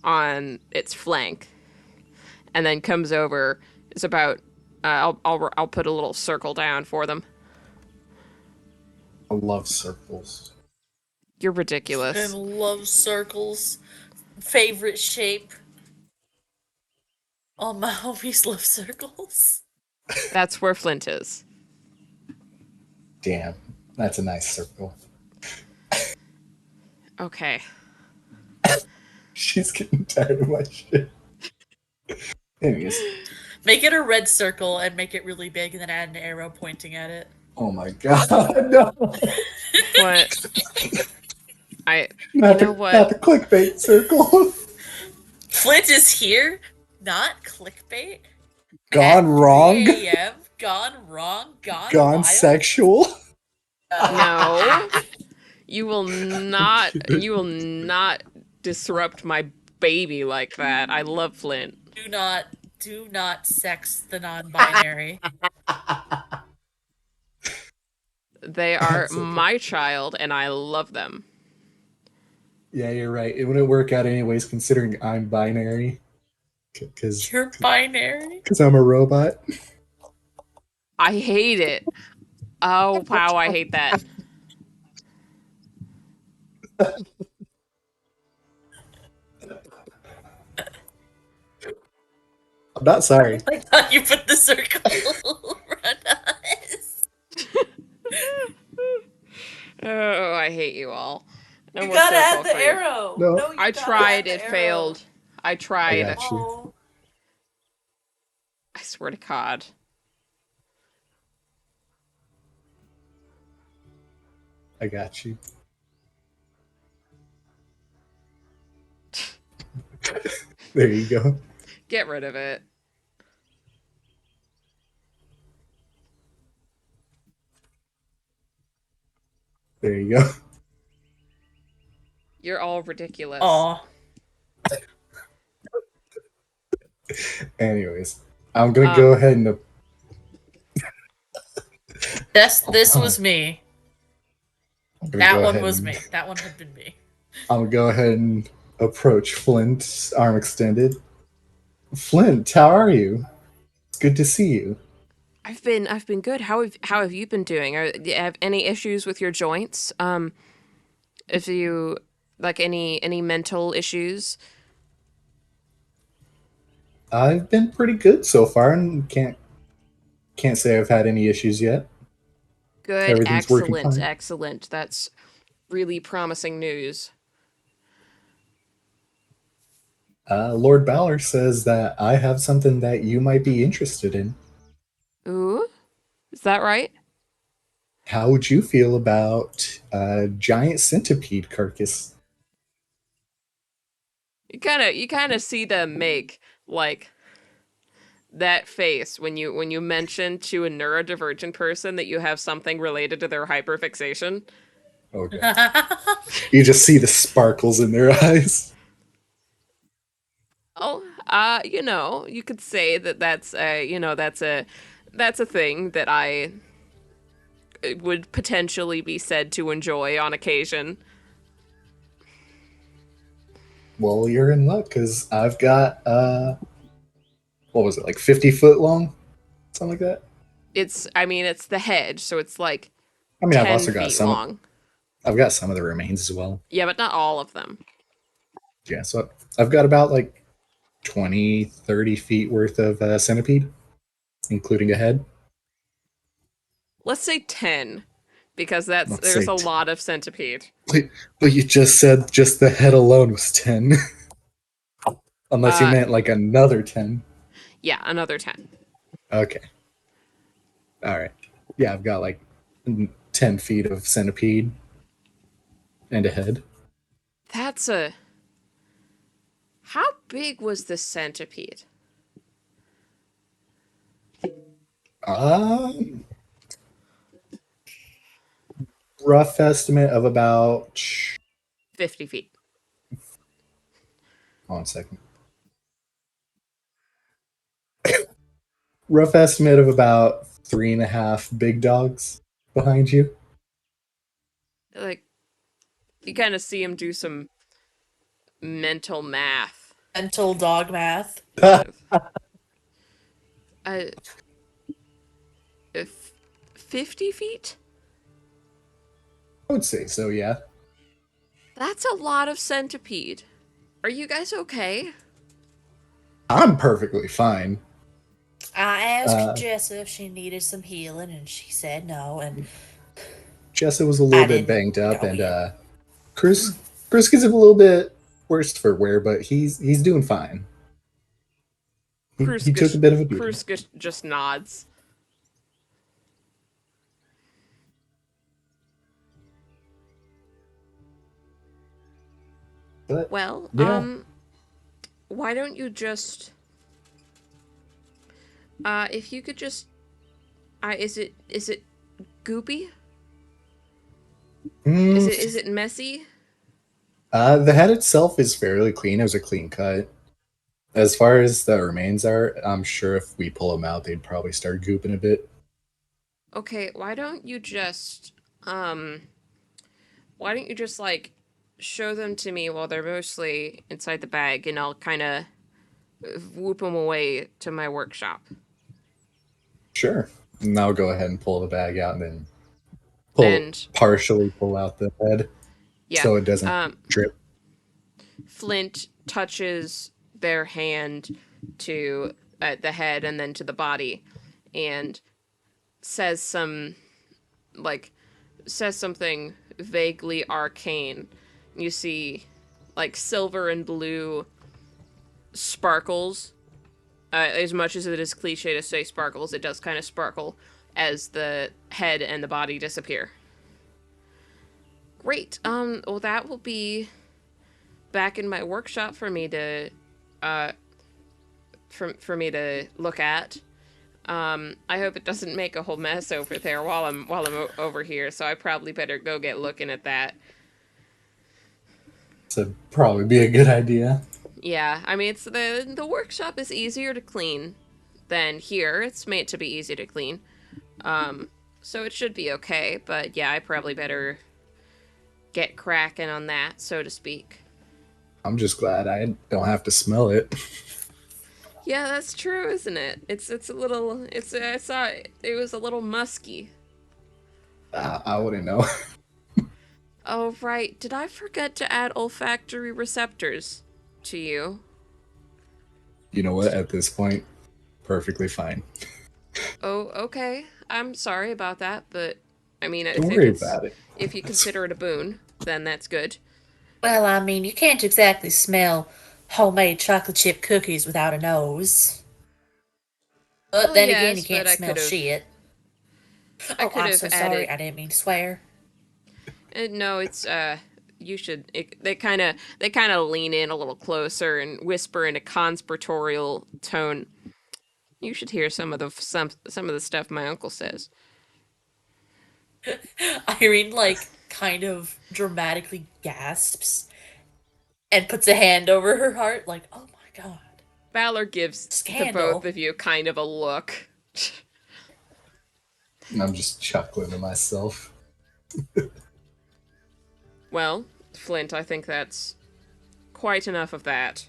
on its flank, and then comes over. It's about I'll put a little circle down for them. I love circles. You're I ridiculous. love circles. Favorite shape. All my homies love circles. That's where Flint is. Damn, that's a nice circle. Okay. She's getting tired of my shit. Anyways, Make it a red circle and make it really big and then add an arrow pointing at it. oh my god, no! What? Not You know the, what? Not the clickbait circle. Flint is here, not clickbait. Gone At wrong. 3 a.m. Gone wrong. Gone wild. Sexual. No. You will not disrupt my baby like that. I love Flint. Do not sex the non-binary. They are That's okay. my child and I love them. Yeah, you're right. It wouldn't work out anyways, considering I'm binary. Because You're binary. I'm a robot. I hate it. Oh, wow, I hate that. I'm not sorry. I thought you put the circle around us. Oh, I hate you all. No You more gotta circle add the for you. arrow. No. No, you I gotta tried, add the it arrow. failed. I I tried. got you. Oh. I swear to God. I got you. There you go. Get rid of it. There you go. You're all ridiculous. Aw. Anyways, I'm gonna go ahead and This was me. That one was and, me. That one had been me. I'm gonna go ahead and approach Flint, arm extended. Flint, how are you? It's good to see you. I've been good. How have you been doing? Do you have any issues with your joints? If you like any mental issues? I've been pretty good so far, and can't say I've had any issues yet. Good, Everything's working excellent, fine. excellent. That's really promising news. Lord Balor says that I have something that you might be interested in. Ooh, is that right? How would you feel about a giant centipede carcass? You kind of see them make like that face when you mention to a neurodivergent person that you have something related to their hyperfixation. Okay. You just see the sparkles in their eyes. Oh, you could say that that's a thing that I would potentially be said to enjoy on occasion. Well, you're in luck because I've got what was it, like 50 foot long, something like that. It's the head, so it's like I mean, 10 feet long. I've got some of the remains as well. Yeah, but not all of them. Yeah, so I've got about like 20, 30 feet worth of centipede, including a head. Let's say 10, because there's Say a lot of centipede. But you just said just the head alone was 10. Unless you Uh, meant like another 10. Yeah, another 10. Okay. All right. Yeah, I've got like 10 feet of centipede and a head. That's a... How big was the centipede? Rough estimate of about 50 feet. hold on a second. Rough estimate of about 3.5 big dogs behind you. Like, you kind of see him do some mental math. Mental dog math. Uh, if 50 feet? I would say so, yeah. That's a lot of centipede. Are you guys okay? I'm perfectly fine. I asked Jess if she needed some healing, and she said no. And Jessa was a little bit didn't banged up, go and yet. Chris gets a little bit worse for wear, but he's doing fine. He took a bit of a beating. Krusk just nods. But, Well, yeah. why don't you just... if you could just... is it goopy? Is it messy? The head itself is fairly clean. It was a clean cut. As far as the remains are, I'm sure if we pull them out, they'd probably start gooping a bit. Okay, why don't you just like show them to me while they're mostly inside the bag, and I'll kind of whoop them away to my workshop. Sure. And I'll go ahead and pull the bag out and then partially pull out the head, Yeah. so it doesn't drip. Flint touches their hand to the head and then to the body, and says something vaguely arcane. You see, like, silver and blue sparkles. As much as it is cliche to say sparkles, it does kind of sparkle as the head and the body disappear. Great. Well, that will be back in my workshop for me to, for me to look at. I hope it doesn't make a whole mess over there while I'm over here. So I probably better go get looking at that. So probably be a good idea. Yeah, I mean, it's the workshop is easier to clean than here. It's made to be easy to clean. So it should be okay. But yeah, I probably better get cracking on that, so to speak. I'm just glad I don't have to smell it. Yeah, that's true, isn't it? It's a little. I saw it was a little musky. I wouldn't know. Oh right, did I forget to add olfactory receptors to you? You know what? At this point, perfectly fine. Oh, okay. I'm sorry about that, but I mean, Don't worry about it. if you consider it a boon, then that's good. Well, I mean, you can't exactly smell homemade chocolate chip cookies without a nose. But Well, then again, you yes, but can't smell shit. I Oh, could I'm have so sorry. added. I didn't mean to swear. No, it's you should. They kind of lean in a little closer and whisper in a conspiratorial tone. You should hear some of the stuff my uncle says. Irene, like, kind of dramatically gasps and puts a hand over her heart, like, oh my god. Valor gives the Scandal. both of you kind of a look. And I'm just chuckling to myself. Well, Flint, I think that's quite enough of that.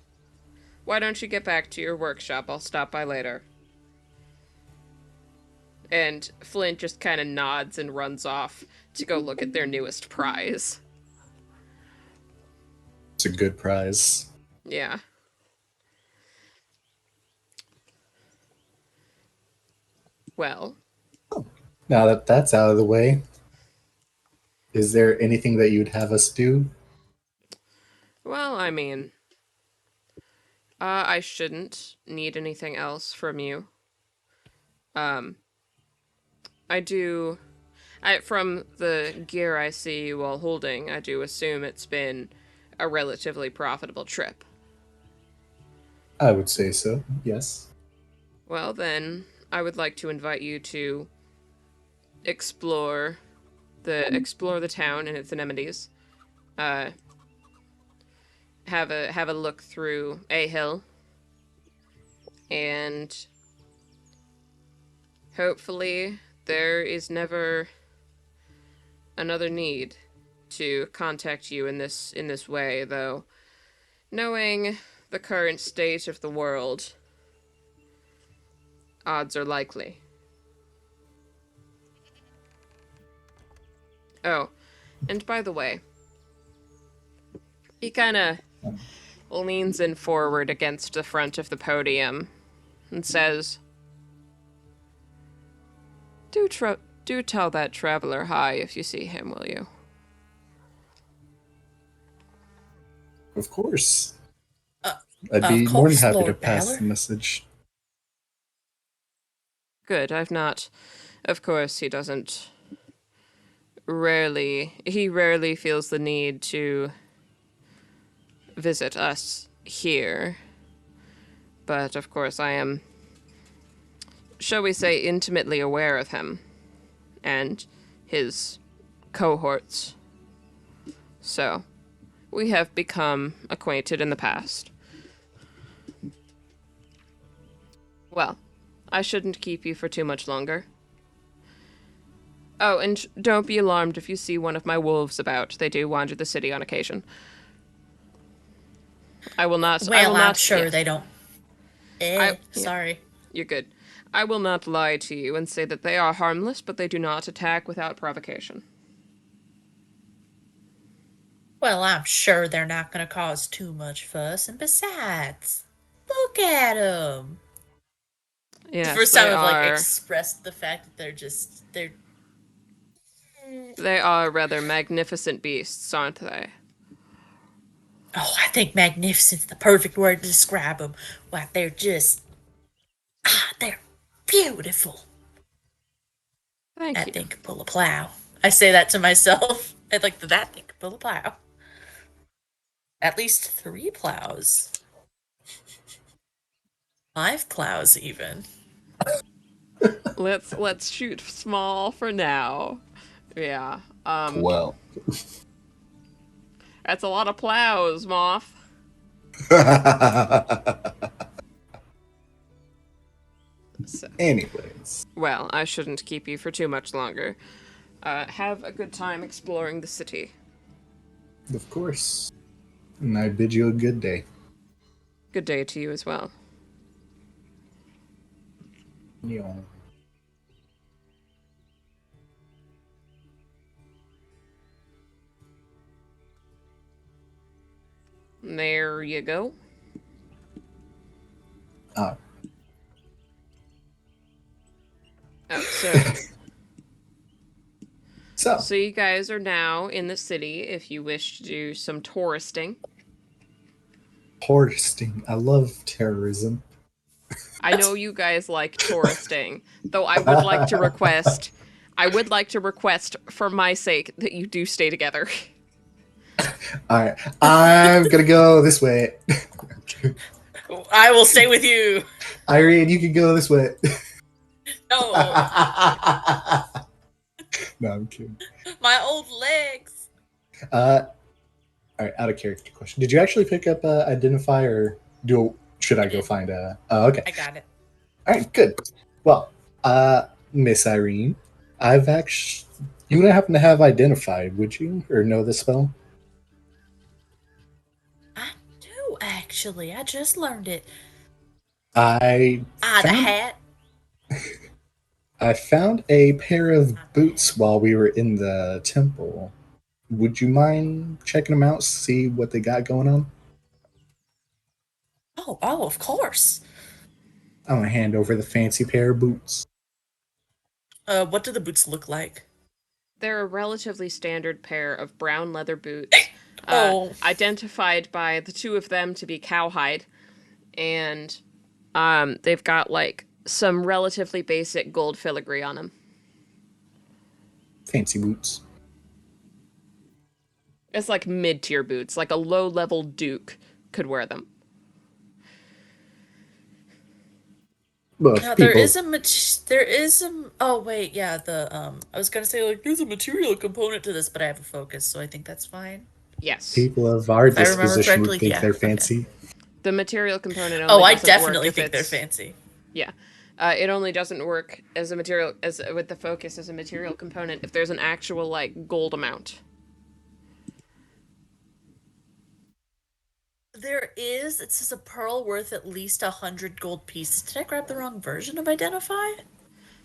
Why don't you get back to your workshop? I'll stop by later. And Flint just kind of nods and runs off to go look at their newest prize. It's a good prize. Yeah. Well, Now that that's out of the way, is there anything that you'd have us do? I mean, I shouldn't need anything else from you. I do. From the gear I see you all holding, I do assume it's been a relatively profitable trip. I would say so, yes. Well, then, I would like to invite you to explore the town and its amenities. Have a look through A Hill, and hopefully there is never another need to contact you in this way, though knowing the current state of the world, odds are likely. Oh, and by the way, he kind of leans in forward against the front of the podium and says, Do tell that traveler hi if you see him, will you? Of course. I'd Of be more than course, happy to Lord pass Valor. the message. Good, I've not. Of course, he rarely feels the need to visit us here. But of course, I am, shall we say, intimately aware of him and his cohorts. So, we have become acquainted in the past. Well, I shouldn't keep you for too much longer. Oh, and don't be alarmed if you see one of my wolves about. They do wander the city on occasion. I will not. Well, I'm sure yeah, they don't. yeah. Sorry. You're good. I will not lie to you and say that they are harmless, but they do not attack without provocation. Well, I'm sure they're not going to cause too much fuss. And besides, look at them. Yes, The first time they I've like are. expressed the fact that they're. They are rather magnificent beasts, aren't they? Oh, I think magnificent's the perfect word to describe them. Why, they're just. They're beautiful. Thank That you. thing could pull a plow. I say that to myself. I like that thing could could build a plow. At least 3 plows. 5 plows, even. Let's shoot small for now. Yeah. Well. That's a lot of plows, Moth. So, Anyways. well, I shouldn't keep you for too much longer. Have a good time exploring the city. Of course. And I bid you a good day. Good day to you as well. Yeah. There you go. Ah. Oh, So, so you guys are now in the city if you wish to do some touristing. touristing. I love terrorism. I know you guys like touristing, though I would like to request for my sake that you do stay together. Alright. I'm gonna go this way. I will stay with you. Irene, you can go this way. No, No, I'm kidding. my old legs. Alright, out of character question. Did you actually pick up Identify, or should I go find a... Oh, okay. I got it. Alright, good. Well, Miss Irene, I've actually... You wouldn't happen to have Identify, would you? Or know the spell? I do, actually. I just learned it. I The found, hat. I found a pair of boots while we were in the temple. Would you mind checking them out, see what they got going on? Oh, of course. I'm gonna hand over the fancy pair of boots. What do the boots look like? They're a relatively standard pair of brown leather boots, identified by the two of them to be cowhide, and they've got like some relatively basic gold filigree on them. Fancy boots. It's like mid-tier boots, like a low-level duke could wear them. Well, Now, people, there is a, oh wait, yeah, I was gonna say, like, there's a material component to this, but I have a focus, so I think that's fine. Yes. people of our If I remember disposition would correctly, think yeah, they're okay. fancy. The material component only Oh, I doesn't work definitely if think they're it's- fancy. Yeah. It only doesn't work as a material, as with the focus as a material component if there's an actual, like, gold amount. It says a pearl worth at least 100 gold pieces. Did I grab the wrong version of Identify?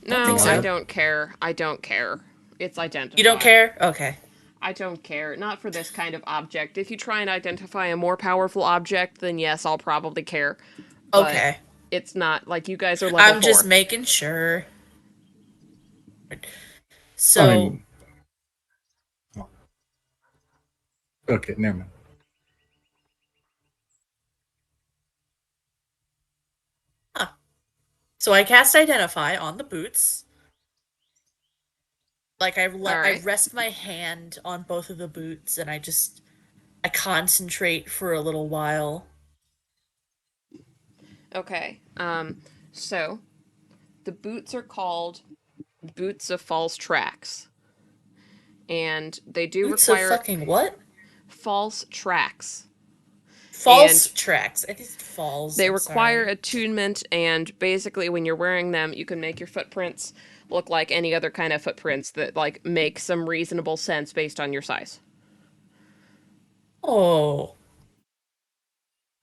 No, think so. I don't care. I don't care. It's identified. You don't care? Okay. I don't care. Not for this kind of object. If you try and identify a more powerful object, then yes, I'll probably care. But Okay. it's not like you guys are level I'm just 4. making sure. So, I mean, okay, never mind. so I cast Identify on the boots. Like, I Alright. rest my hand on both of the boots, and I concentrate for a little while. Okay. So the boots are called boots of false tracks. And they do Boots require of fucking what? false tracks. False tracks. I think it's falls. They I'm require sorry. attunement, and basically when you're wearing them, you can make your footprints look like any other kind of footprints that like make some reasonable sense based on your size. Oh.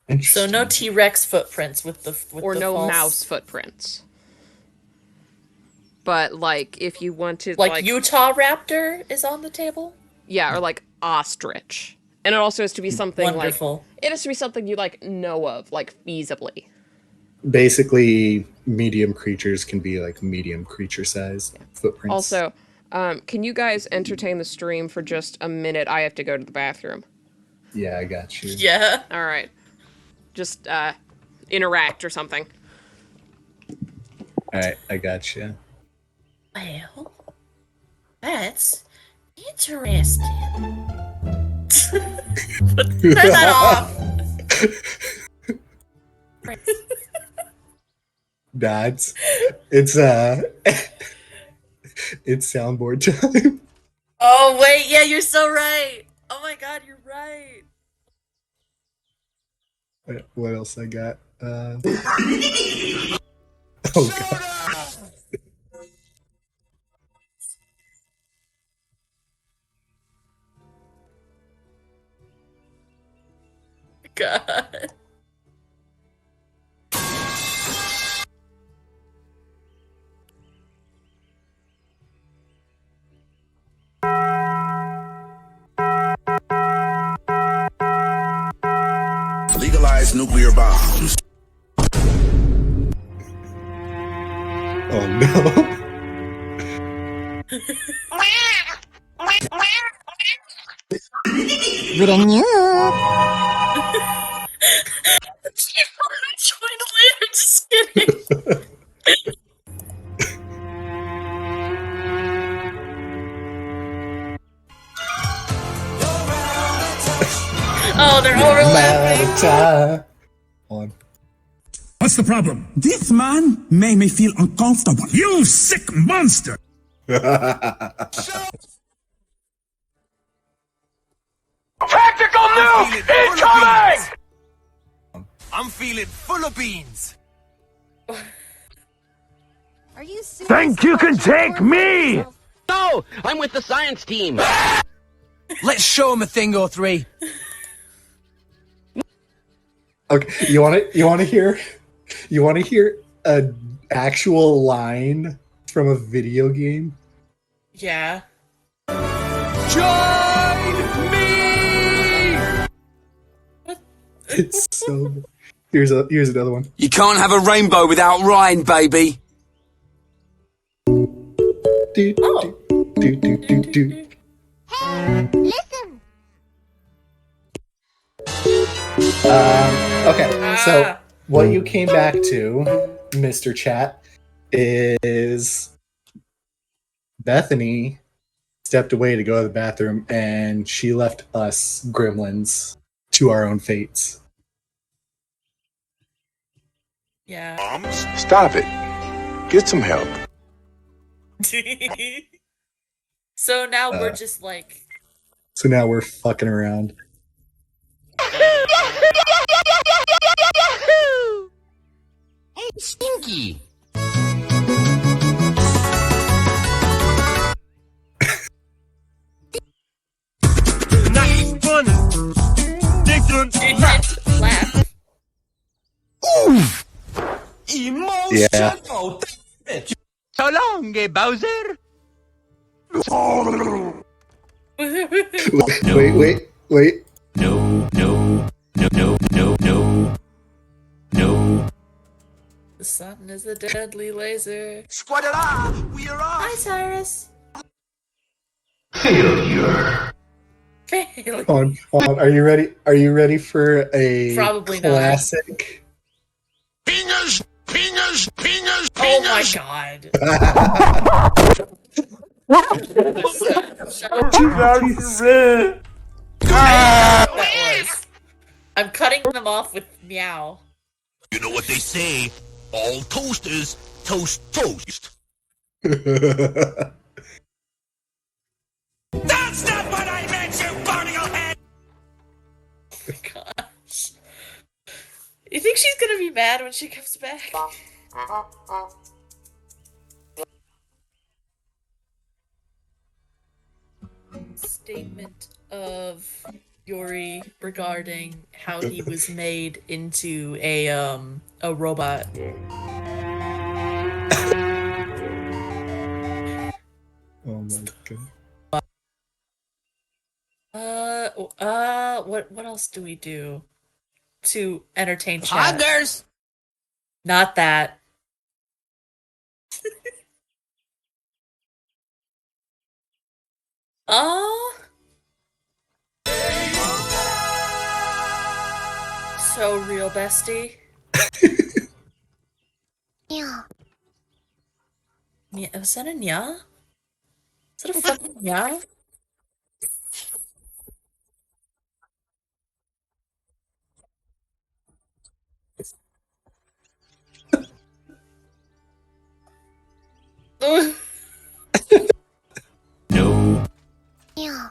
So Interesting. no T-Rex footprints with the Or no false... mouse footprints. But like if you wanted Like Utah Raptor is on the table? yeah, or like ostrich. And it also has to be something Wonderful. like it has to be something you like know of, like feasibly. Basically, medium creatures can be like medium creature size footprints. Also, can you guys entertain the stream for just a minute? I have to go to the bathroom. Yeah, I got you. Yeah. All right. Just interact or something. All right, I got you. Well, that's interesting. Turn that off. That's it's it's soundboard time. Oh wait, yeah, you're so right. Oh my god, you're right. What else I got? Oh god. God. Legalize nuclear bombs. Oh no. Join later, just kidding. Oh, they're overlapping. Time. On. What's the problem? This man made me feel uncomfortable. You sick monster! Tactical nuke incoming! I'm feeling full of beans. Are you serious? Think you can take me? No, I'm with the science team. Let's show him a thing or three. Okay, you want to hear a actual line from a video game? Yeah. Join me! It's so good. Here's another one. You can't have a rainbow without Ryan, baby. Do, Oh. do, do, do, do. Hey, listen. Okay, so what you came back to, Mr. Chat, is Bethany stepped away to go to the bathroom, and she left us gremlins to our own fates. Yeah. Stop it. Get some help. So now we're just like. So now we're fucking around. Hey, Stinky. Nice funny. Different Laugh. emotional. So long, Bowser. Wait. The sun is a deadly laser. Squadra, we are Hi, off. Cyrus. Failure. Failure. Hold on. Are you ready? Are you ready for a Probably not. classic? Pingers, pingers, pingers, Oh my pingers. god. That was. I'm cutting them off with meow. You know what they say? All toasters toast toast. That's not what I meant, you barnacle head. Oh my gosh. You think she's gonna be mad when she comes back? Statement of Yuri regarding how he was made into a robot. Oh my god. What else do we do to entertain chat? Poggers. Not that. So real, bestie. Yeah. Yeah, was that a nya? Is that a fucking nya? No. Yeah.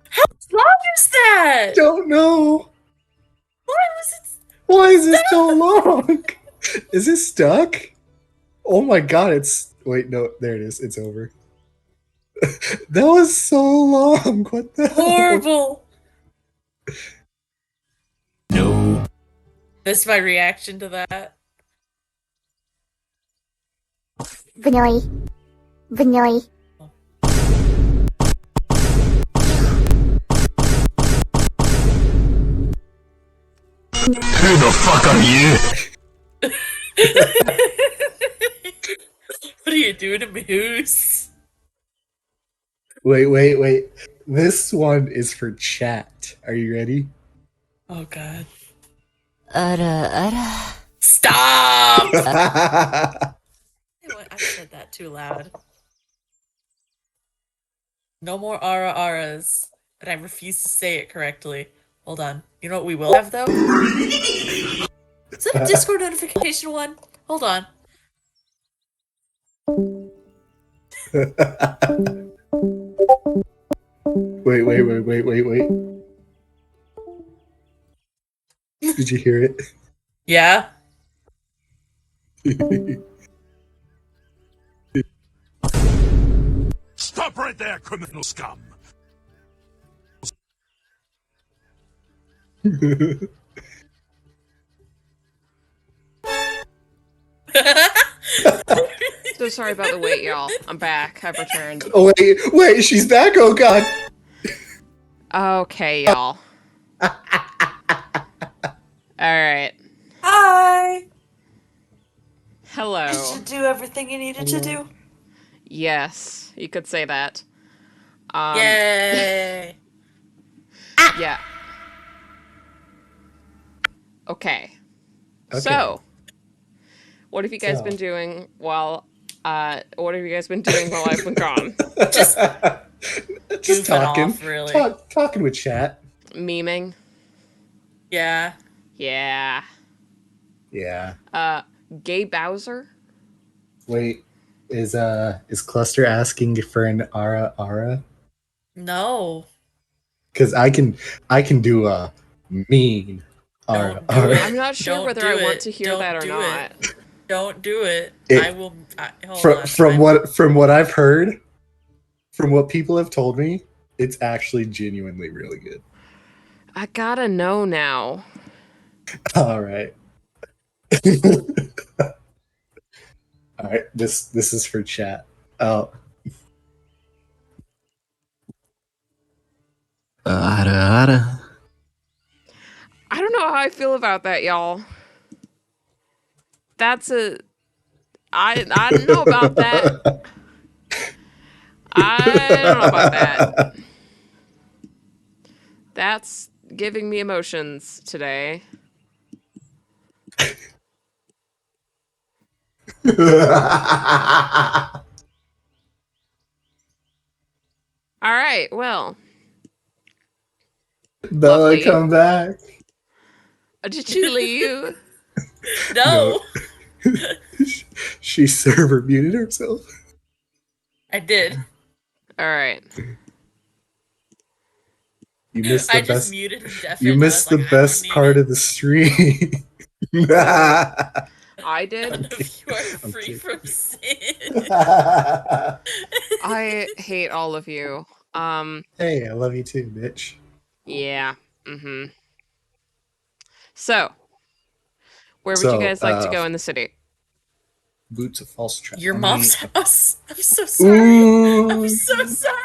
How long is that? Don't know. Why was it? Why is this so long? Is it stuck? Oh my god, it's... Wait, no, there it is. It's over. That was so long. What the hell? Horrible. No. That's my reaction to that. Vanilla. Vanilla. Who the fuck are you? What are you doing to Moose? Wait. This one is for chat. Are you ready? Oh god. Ara. Stop! I said that too loud. No more aras, but I refuse to say it correctly. Hold on. You know what we will have though? Is that a Discord notification one? Hold on. Wait. Did you hear it? Yeah? Stop right there, criminal scum! So sorry about the wait, y'all. I'm back. I've returned. Oh wait, she's back. Oh god. Okay, y'all. Alright. Hi! Hello. Did you do everything you needed to do? Yes, you could say that. Yay! Yeah. Okay. Okay. So, what have you guys been doing while I've been gone? Just Goofing talking. off, really. Talking with chat. Memeing? Yeah. Yeah. Yeah. Gay Bowser? Wait, is Cluster asking for an ara? No. Because I can do a mean ara. Don't do it. I'm not sure Don't whether do I it. want to hear Don't that or do not. it. Don't do it. I will. From what I've heard, from what people have told me, it's actually genuinely really good. I gotta know now. All right. All right. This is for chat. Oh. Ara. I don't know how I feel about that, y'all. I don't know about that. I don't know about that. That's giving me emotions today. All right, well. Bella, Lovely. come back. Did you leave? No. She server muted herself. I did. All right. You missed the I just best. muted indefinitely. You missed the best part of the stream. I did. You are free from sin. I hate all of you. Hey, I love you too, bitch. Yeah. Mm-hmm. So, where would you guys like to go in the city? Boots of false trap. Your mom's house. I'm so sorry. Ooh. I'm so sorry.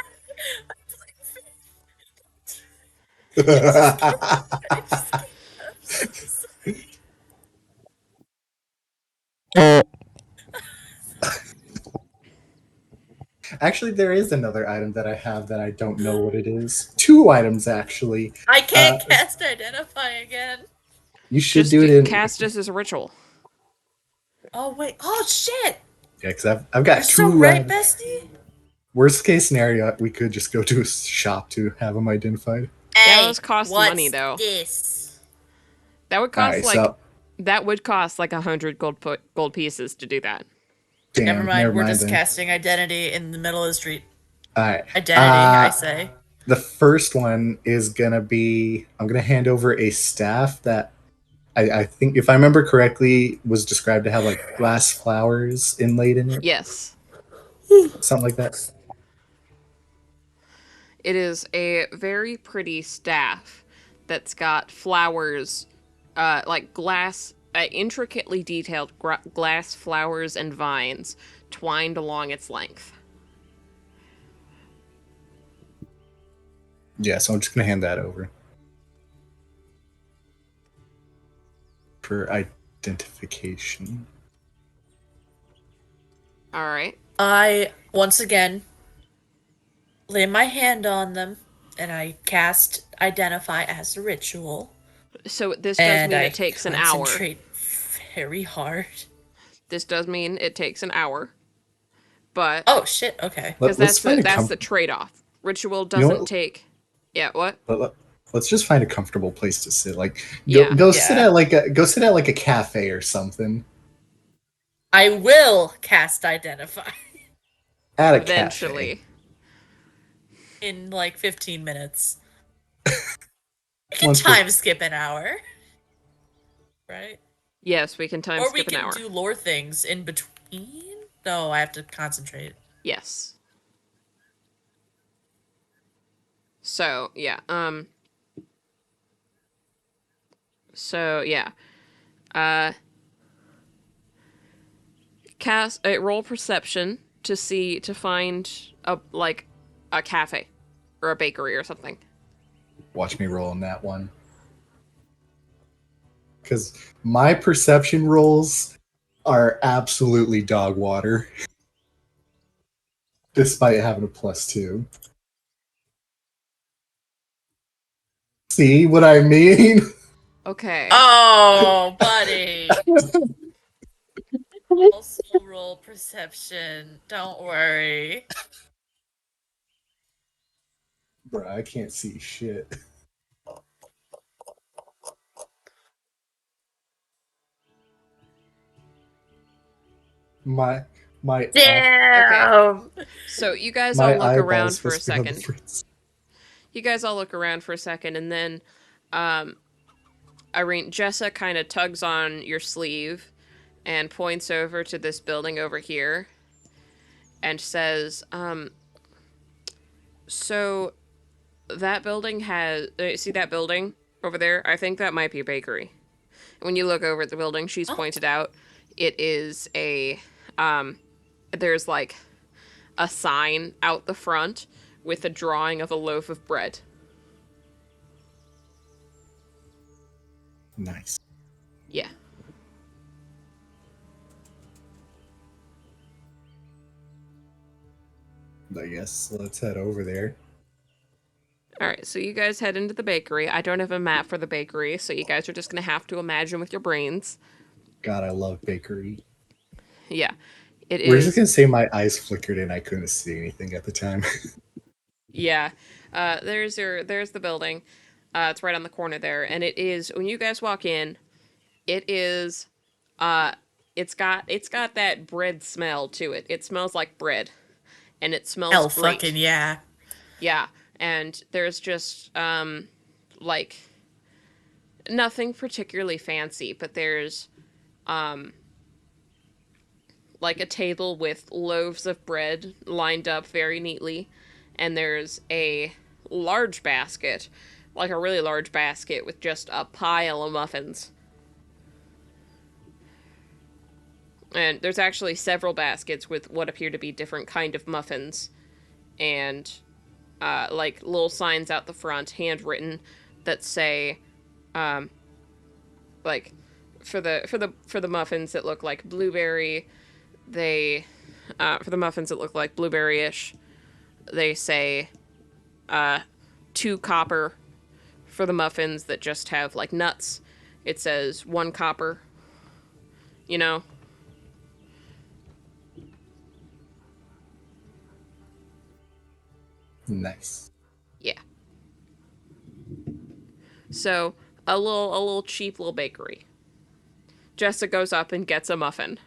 Actually, there is another item that I have that I don't know what it is. 2 items, actually. I can't cast Identify again. You should Just do it in... cast this as a ritual. Oh, wait. Oh, shit. Yeah, because I've got You're 2 so right, items. bestie. Worst case scenario, we could just go to a shop to have them identified. That would cost money, though. This? That would cost Alright, so... that would cost like 100 gold pieces to do that. Damn, Never mind. We're just then. casting identity in the middle of the street. All right. Identity, I say. The first one is gonna be I'm gonna hand over a staff that I think, if I remember correctly, was described to have like glass flowers inlaid in it, Yes. something like that. It is a very pretty staff that's got flowers, like glass, intricately detailed glass flowers and vines twined along its length. Yeah, so I'm just gonna hand that over for identification. All right. I, once again, lay my hand on them, and I cast Identify as a ritual. So this does And mean I it takes an hour. concentrate very hard. This does mean it takes an hour. But Oh shit! Okay. because Let's find a that's the trade-off. Ritual You know doesn't what? take. Yeah. What? Let's just find a comfortable place to sit. Like, Yeah. go sit Yeah. at like a cafe or something. I will cast Identify At a Eventually. cafe. in like 15 minutes. I can Once time skip an hour, right? Yes, we can time Or we skip an can hour. do lore things in between. No, I have to concentrate. Yes. So, yeah. So, yeah. Roll perception to find a cafe or a bakery or something. Watch me roll on that one. Because my perception rolls are absolutely dog water. Despite having a +2. See what I mean? Okay. Oh, buddy. Also roll perception. Don't worry. Bruh, I can't see shit. My Damn. So you guys my all look around eyeballs for a whispered on the second. fritz. You guys all look around for a second, and then, Irene, Jessa kind of tugs on your sleeve and points over to this building over here and says, so that building has, see that building over there? I think that might be a bakery. When you look over at the building she's pointed out, it is there's like a sign out the front with a drawing of a loaf of bread. Nice. Yeah. I guess let's head over there. Alright, so you guys head into the bakery. I don't have a map for the bakery, so you guys are just gonna have to imagine with your brains. God, I love bakery. Yeah. We're just gonna say my eyes flickered and I couldn't see anything at the time. Yeah. There's the building. It's right on the corner there, and it is, when you guys walk in, it is it's got that bread smell to it. It smells like bread. And it smells Hell great. fucking yeah. Yeah. And there's just like nothing particularly fancy, but there's like a table with loaves of bread lined up very neatly, and there's a large basket, like a really large basket with just a pile of muffins. And there's actually several baskets with what appear to be different kind of muffins, and like little signs out the front, handwritten, that say, like for the muffins that look like blueberry, they for the muffins that look like blueberry-ish, they say 2 copper. For the muffins that just have like nuts, it says 1 copper. You know? Nice. Yeah. So, a little cheap little bakery. Jessa goes up and gets a muffin.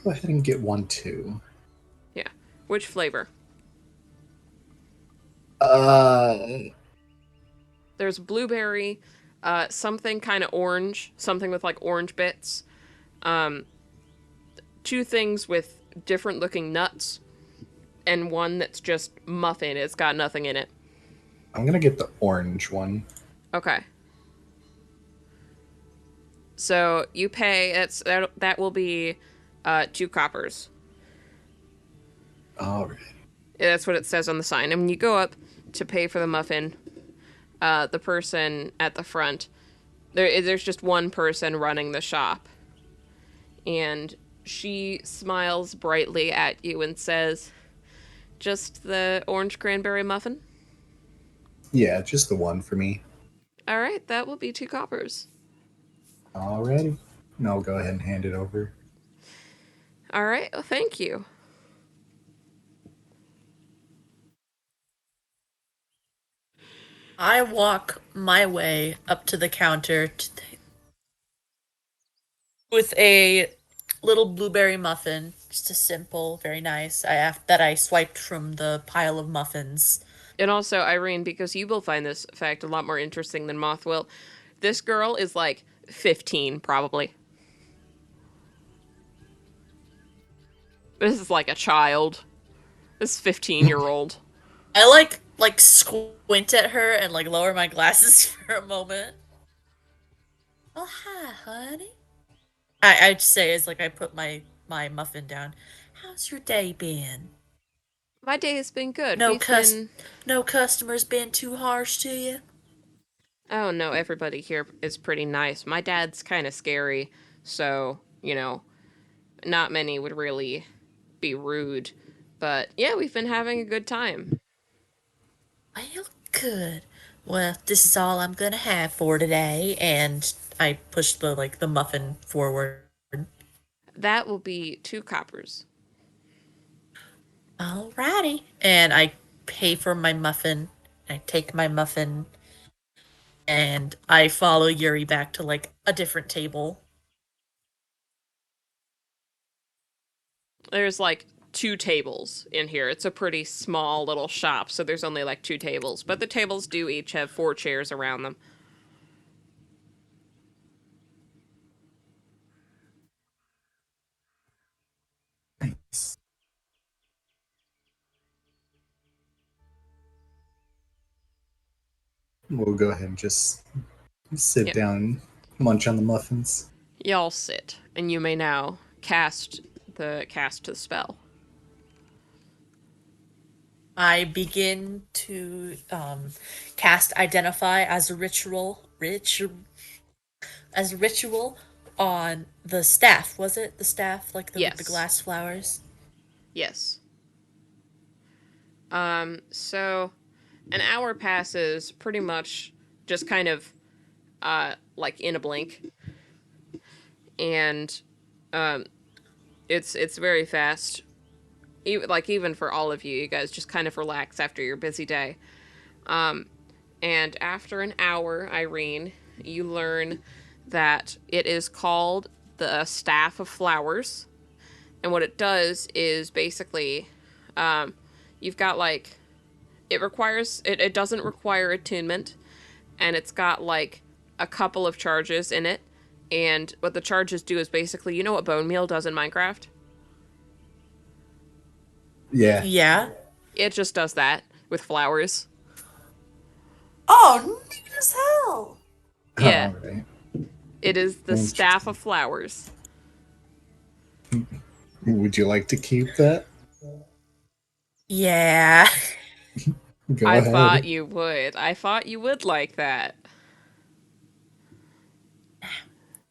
go ahead and get one too. Yeah. Which flavor? There's blueberry, something kind of orange, something with like orange bits. Two things with different looking nuts, and one that's just muffin. It's got nothing in it. I'm gonna get the orange one. Okay. So you pay. That will be 2 coppers. All right. That's what it says on the sign. And when you go up to pay for the muffin, the person at the front, there's just one person running the shop, and she smiles brightly at you and says, "Just the orange cranberry muffin?" Yeah, just the one for me. All right, that will be 2 coppers. Alrighty. And I'll go ahead and hand it over. All right, well, thank you. I walk my way up to the counter with a little blueberry muffin, just a simple, very nice. That I swiped from the pile of muffins. And also, Irene, because you will find this fact a lot more interesting than Moth will, this girl is like 15, probably. This is like a child. This 15-year-old. I like squint at her and like lower my glasses for a moment. Oh hi, honey. I'd say as like I put my muffin down. How's your day been? My day has been good. No We've been... no customers been too harsh to you? Oh, no, everybody here is pretty nice. My dad's kind of scary, so, not many would really be rude. But, yeah, we've been having a good time. Well, good. Well, this is all I'm gonna have for today, and I push the muffin forward. That will be 2 coppers. Alrighty. And I pay for my muffin. I take my muffin and I follow Yuri back to like a different table. There's like 2 tables in here. It's a pretty small little shop, so there's only like 2 tables. But the tables do each have 4 chairs around them. Nice. We'll go ahead and just sit Yep. down and munch on the muffins. Y'all sit, and you may now cast the spell. I begin to cast Identify as a ritual on the staff. Was it the staff, like Yes. the glass flowers? Yes. So an hour passes pretty much just kind of like in a blink. And it's very fast. Even for all of you, you guys just kind of relax after your busy day. And after an hour, Irene, you learn that it is called the Staff of Flowers. And what it does is basically, you've got like, it doesn't require attunement, and it's got like a couple of charges in it. And what the charges do is basically, you know what bone meal does in Minecraft? Yeah. Yeah. It just does that with flowers. Oh, neat as hell. Yeah. All right. It is the Staff of Flowers. Would you like to keep that? Yeah. Go I ahead. thought you would. I thought you would like that.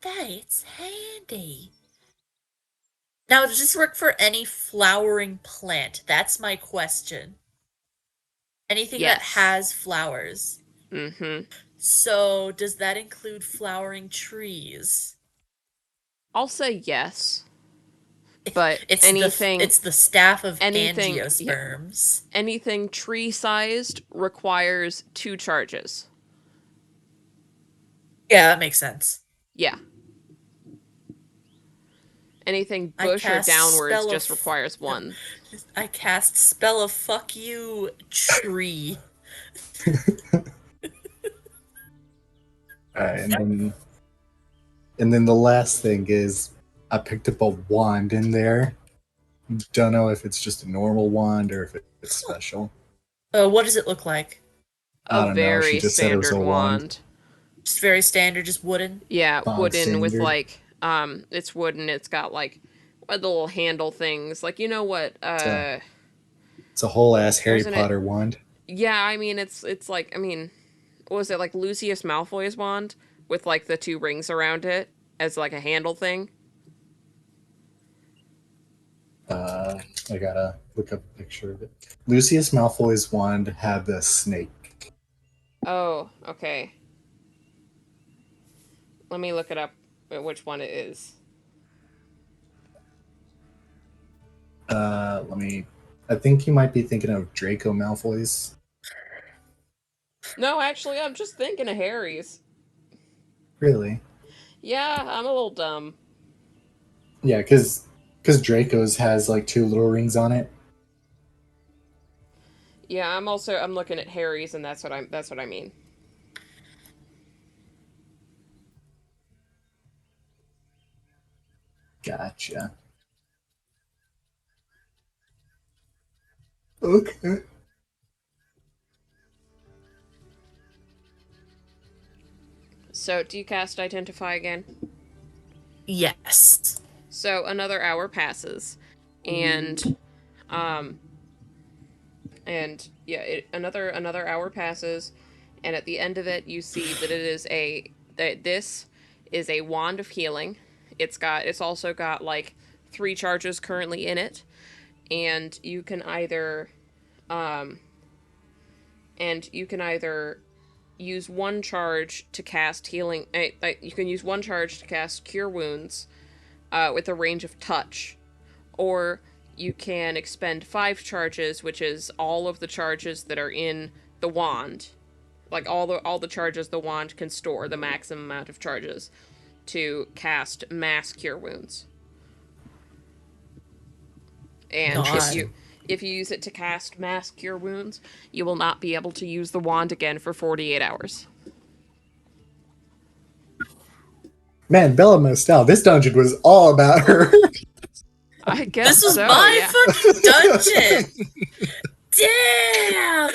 That's handy. Now, does this work for any flowering plant? That's my question. Anything that Yes. has flowers. Mm-hmm. So, does that include flowering trees? I'll say yes. But It's anything it's the staff of anything- angiosperms. anything tree-sized requires 2 charges. Yeah, that makes sense. Yeah. Anything I bush or cast downwards spell just of- requires one. I cast spell of fuck you tree. Alright, and then the last thing is I picked up a wand in there. Don't know if it's just a normal wand or if it's special. What does it look like? I A don't know. She very just said it was standard a wand. wand. Just very standard, just wooden. Yeah, Bog wooden with standard. like it's wooden, it's got like the little handle things. Like you know what It's a whole ass Harry Wasn't it- Potter wand. yeah, I mean it's like I mean what was it like Lucius Malfoy's wand with like the two rings around it as like a handle thing? I gotta look up a picture of it. Lucius Malfoy's wand had the snake. Oh, okay. Let me look it up which one it is. I think you might be thinking of Draco Malfoy's. No, actually I'm just thinking of Harry's. Really? Yeah, I'm a little dumb. Yeah, because Draco's has like two little rings on it. Yeah, I'm looking at Harry's and that's what I mean. Gotcha. Okay. So, do you cast Identify again? Yes. So another hour passes, and another hour passes, and at the end of it, you see that this is a wand of healing. It's also got like 3 charges currently in it, and you can either use one charge to cast healing. You can use one charge to cast Cure Wounds. With a range of touch, or you can expend 5 charges, which is all of the charges that are in the wand, like all the charges the wand can store, the maximum amount of charges, to cast mass Cure Wounds. And if you use it to cast mass Cure Wounds, you will not be able to use the wand again for 48 hours. Man, Bella Mostel, this dungeon was all about her. I guess This was so, my yeah. fucking dungeon. Damn.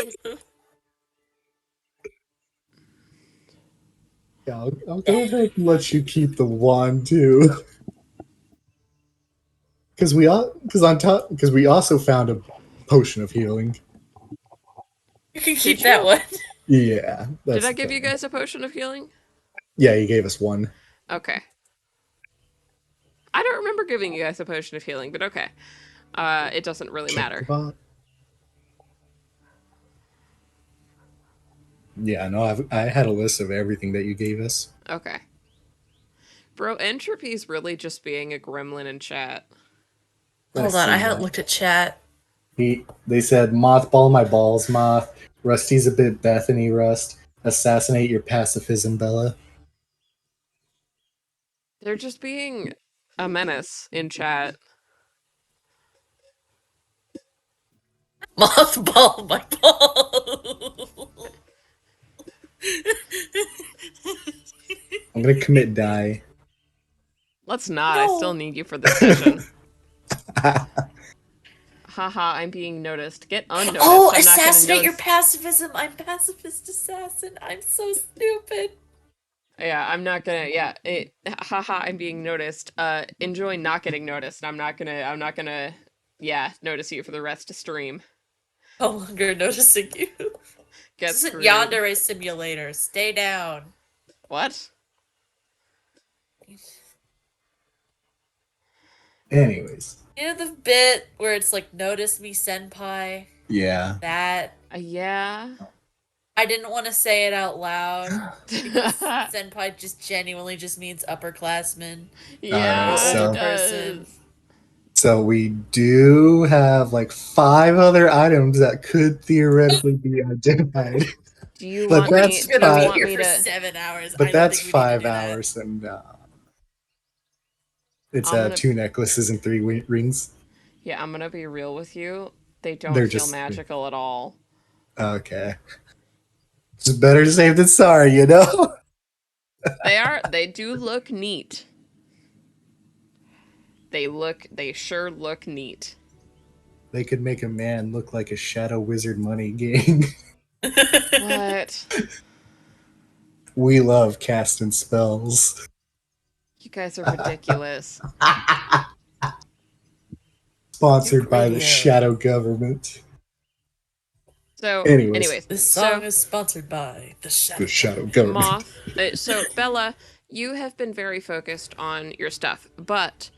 Yeah, I'll go ahead and let you keep the wand too. Because we also found a potion of healing. You can keep Did that you? one. Yeah. Did I give you guys a potion of healing? Yeah, you gave us one. Okay. I don't remember giving you guys a potion of healing, but okay. It doesn't really matter. Yeah, no, I had a list of everything that you gave us. Okay. Bro, Entropy's really just being a gremlin in chat. Hold on, I haven't looked at chat. They said, mothball my balls, Moth. Rusty's a bit Bethany Rust. Assassinate your pacifism, Bella. They're just being a menace in chat. Mothball my ball. I'm gonna commit die. Let's not. No. I still need you for this session. Haha, I'm being noticed. Get unnoticed. Oh, I'm not gonna assassinate your notice. pacifism. I'm pacifist assassin. I'm so stupid. Yeah, I'm not gonna. Yeah, haha, I'm being noticed. Enjoy not getting noticed. I'm not gonna. Yeah, notice you for the rest of stream. No longer noticing you. Get This isn't screwed. Yandere Simulator. Stay down. What? Anyways. You know the bit where it's like, notice me, senpai? Yeah. That. Yeah. I didn't want to say it out loud. Because senpai just genuinely just means upperclassman. Yeah, so- it does. So we do have like 5 other items that could theoretically be identified. Do you But want me? that's Do you Gonna fine. be want here me for to? 7 hours. I But don't that's think we need to 5 do that. hours, and It's I'm gonna 2 necklaces and 3 rings. Yeah, I'm gonna be real with you. They don't They're feel just magical at all. okay. It's better safe than sorry, you know. They do look neat. They sure look neat. They could make a man look like a shadow wizard money gang. What? We love casting spells. You guys are ridiculous. Sponsored Nuke by the Radio. shadow government. So, Anyways, This song is sponsored by the Shadow. the shadow government. Moth. So Bella, you have been very focused on your stuff, but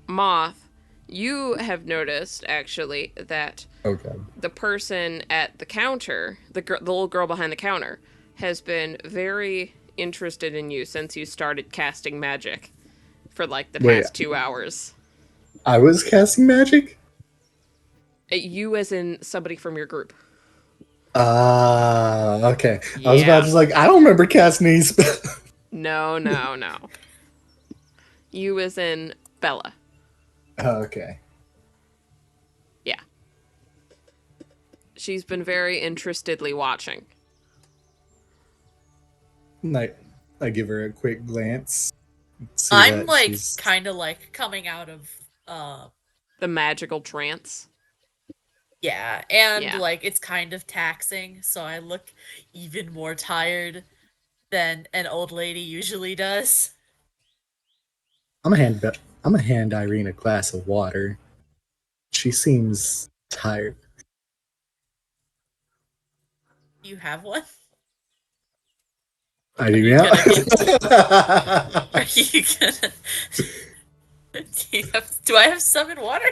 Moth, you have noticed actually that Okay. the person at the counter, the little girl behind the counter, has been very interested in you since you started casting magic for like the past 2 hours. I was casting magic? You as in somebody from your group. Okay. I was about to I don't remember casting any spells. No. You as in Bella. Okay. Yeah. She's been very interestedly watching. I give her a quick glance. I'm like kind of like coming out of the magical trance. Yeah, and Yeah. like it's kind of taxing, so I look even more tired than an old lady usually does. I'm gonna hand Irene a glass of water. She seems tired. You have one? I do now. Are you gonna? Do I have some in water?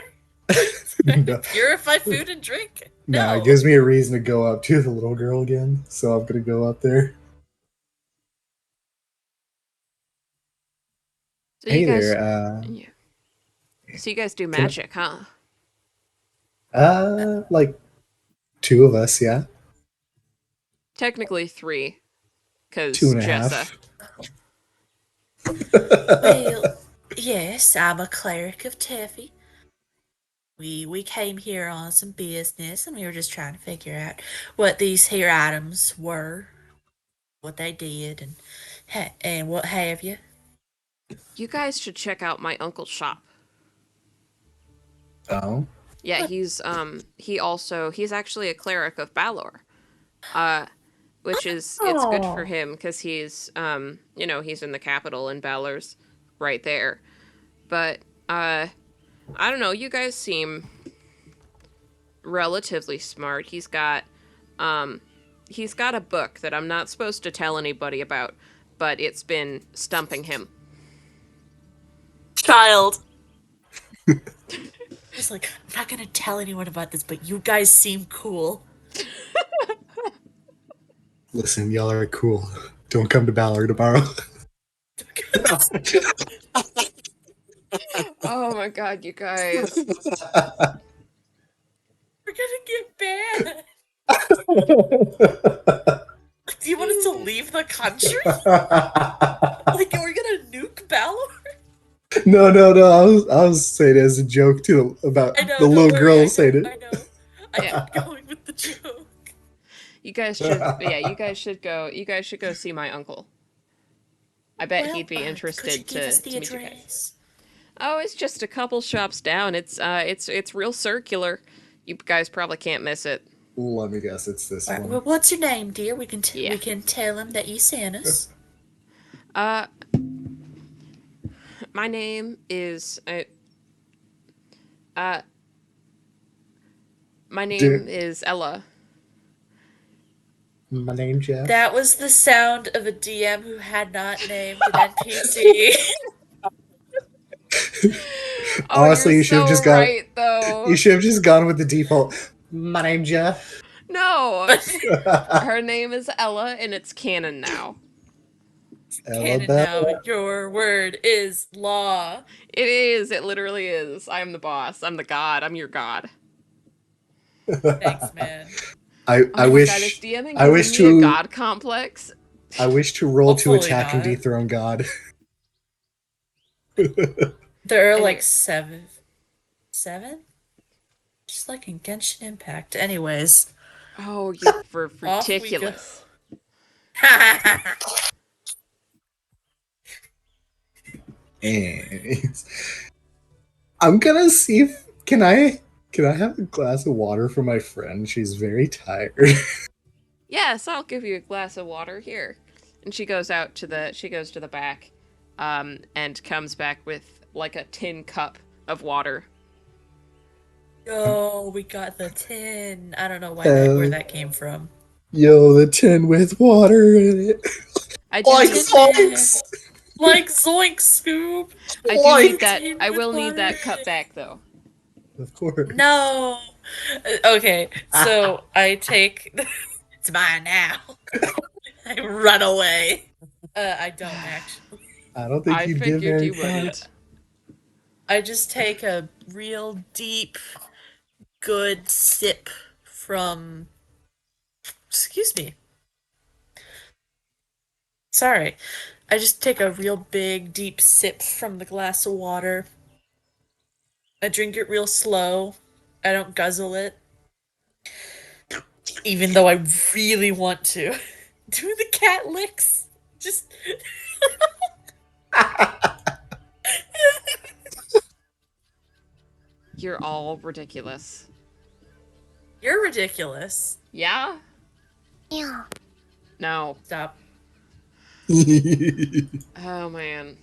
No. Purify food and drink? No, it gives me a reason to go up to the little girl again, so I'm gonna go up there. So Hey you guys, there, So you guys do magic, huh? Like 2 of us, yeah. Technically 3, because 2 and a Jessa. half. Well, yes, I'm a cleric of Teffy. We came here on some business, and we were just trying to figure out what these here items were, what they did, and what have you. You guys should check out my uncle's shop. Oh. Yeah, he's actually a cleric of Balor. Which is it's good for him because he's he's in the capital and Balor's right there. But I don't know, you guys seem relatively smart. He's got a book that I'm not supposed to tell anybody about, but it's been stumping him. Child. I was like, I'm not gonna tell anyone about this, but you guys seem cool. Listen, y'all are cool. Don't come to Balor tomorrow. Oh my god, you guys. We're gonna get banned. Do you want us to leave the country? Like, we're gonna nuke Balor? No. I was saying it as a joke too about the little girl saying it. I know. I kept going with the joke. You guys should go see my uncle. I bet he'd be interested to meet you guys. Oh, it's just a couple shops down. It's real circular. You guys probably can't miss it. Let me guess, it's this one. Well, what's your name, dear? We can tell him that you sent us. My name is Ella. My name's Jeff. That was the sound of a DM who had not named an NPC. Honestly, you should have just gone. Right, though. You should have just gone with the default. My name's Jeff. No, her name is Ella, and it's canon now. Canon now. Your word is law. It is. It literally is. I'm the boss. I'm the god. I'm your god. Thanks, man. I wish. God, is DMing I wish to a god complex. I wish to roll to attack and dethrone God. There are Anyway. like seven? Just like in Genshin Impact. Anyways, Oh, you were off we go. ridiculous. Anyways, I'm gonna see if can I have a glass of water for my friend? She's very tired. Yes, I'll give you a glass of water here. And she goes to the back, and comes back with like a tin cup of water. Yo, we got the tin. I don't know where that came from. Yo, the tin with water in it. I do Like need, zoinks! Like zoink scoop. I do Like need that. tin I with will need water that in cup it. back though. Of course. No. Okay, so I take. It's mine now. I run away. I don't actually. I don't think I you'd give figured very you wouldn't. much. I just take a real deep, good sip from. Excuse me. Sorry. I just take a real big, deep sip from the glass of water. I drink it real slow. I don't guzzle it. Even though I really want to. Do the cat licks. Just. You're all ridiculous. You're ridiculous. Yeah? Yeah. No. Stop. Oh man.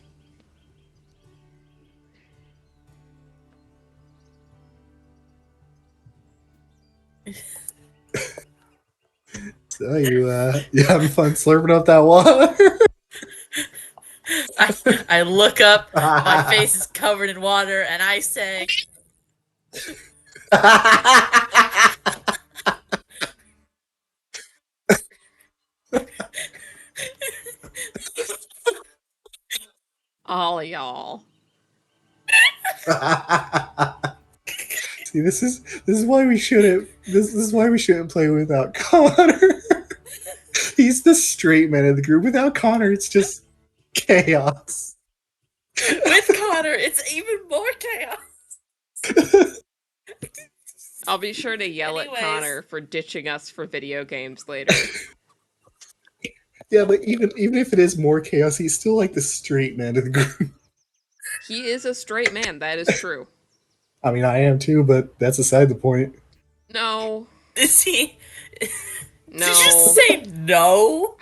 So you having fun slurping up that water? I look up, my face is covered in water, and I say, All y'all. See, this is why we shouldn't this is why we shouldn't play without Connor. He's the straight man of the group. Without Connor, it's just chaos. with Connor, it's even more chaos. I'll be sure to yell Anyways. at Connor for ditching us for video games later. Yeah, but even if it is more chaos, he's still like the straight man of the group. He is a straight man, that is true. I mean, I am too, but that's aside the point. No. Is he? No. Did you say no?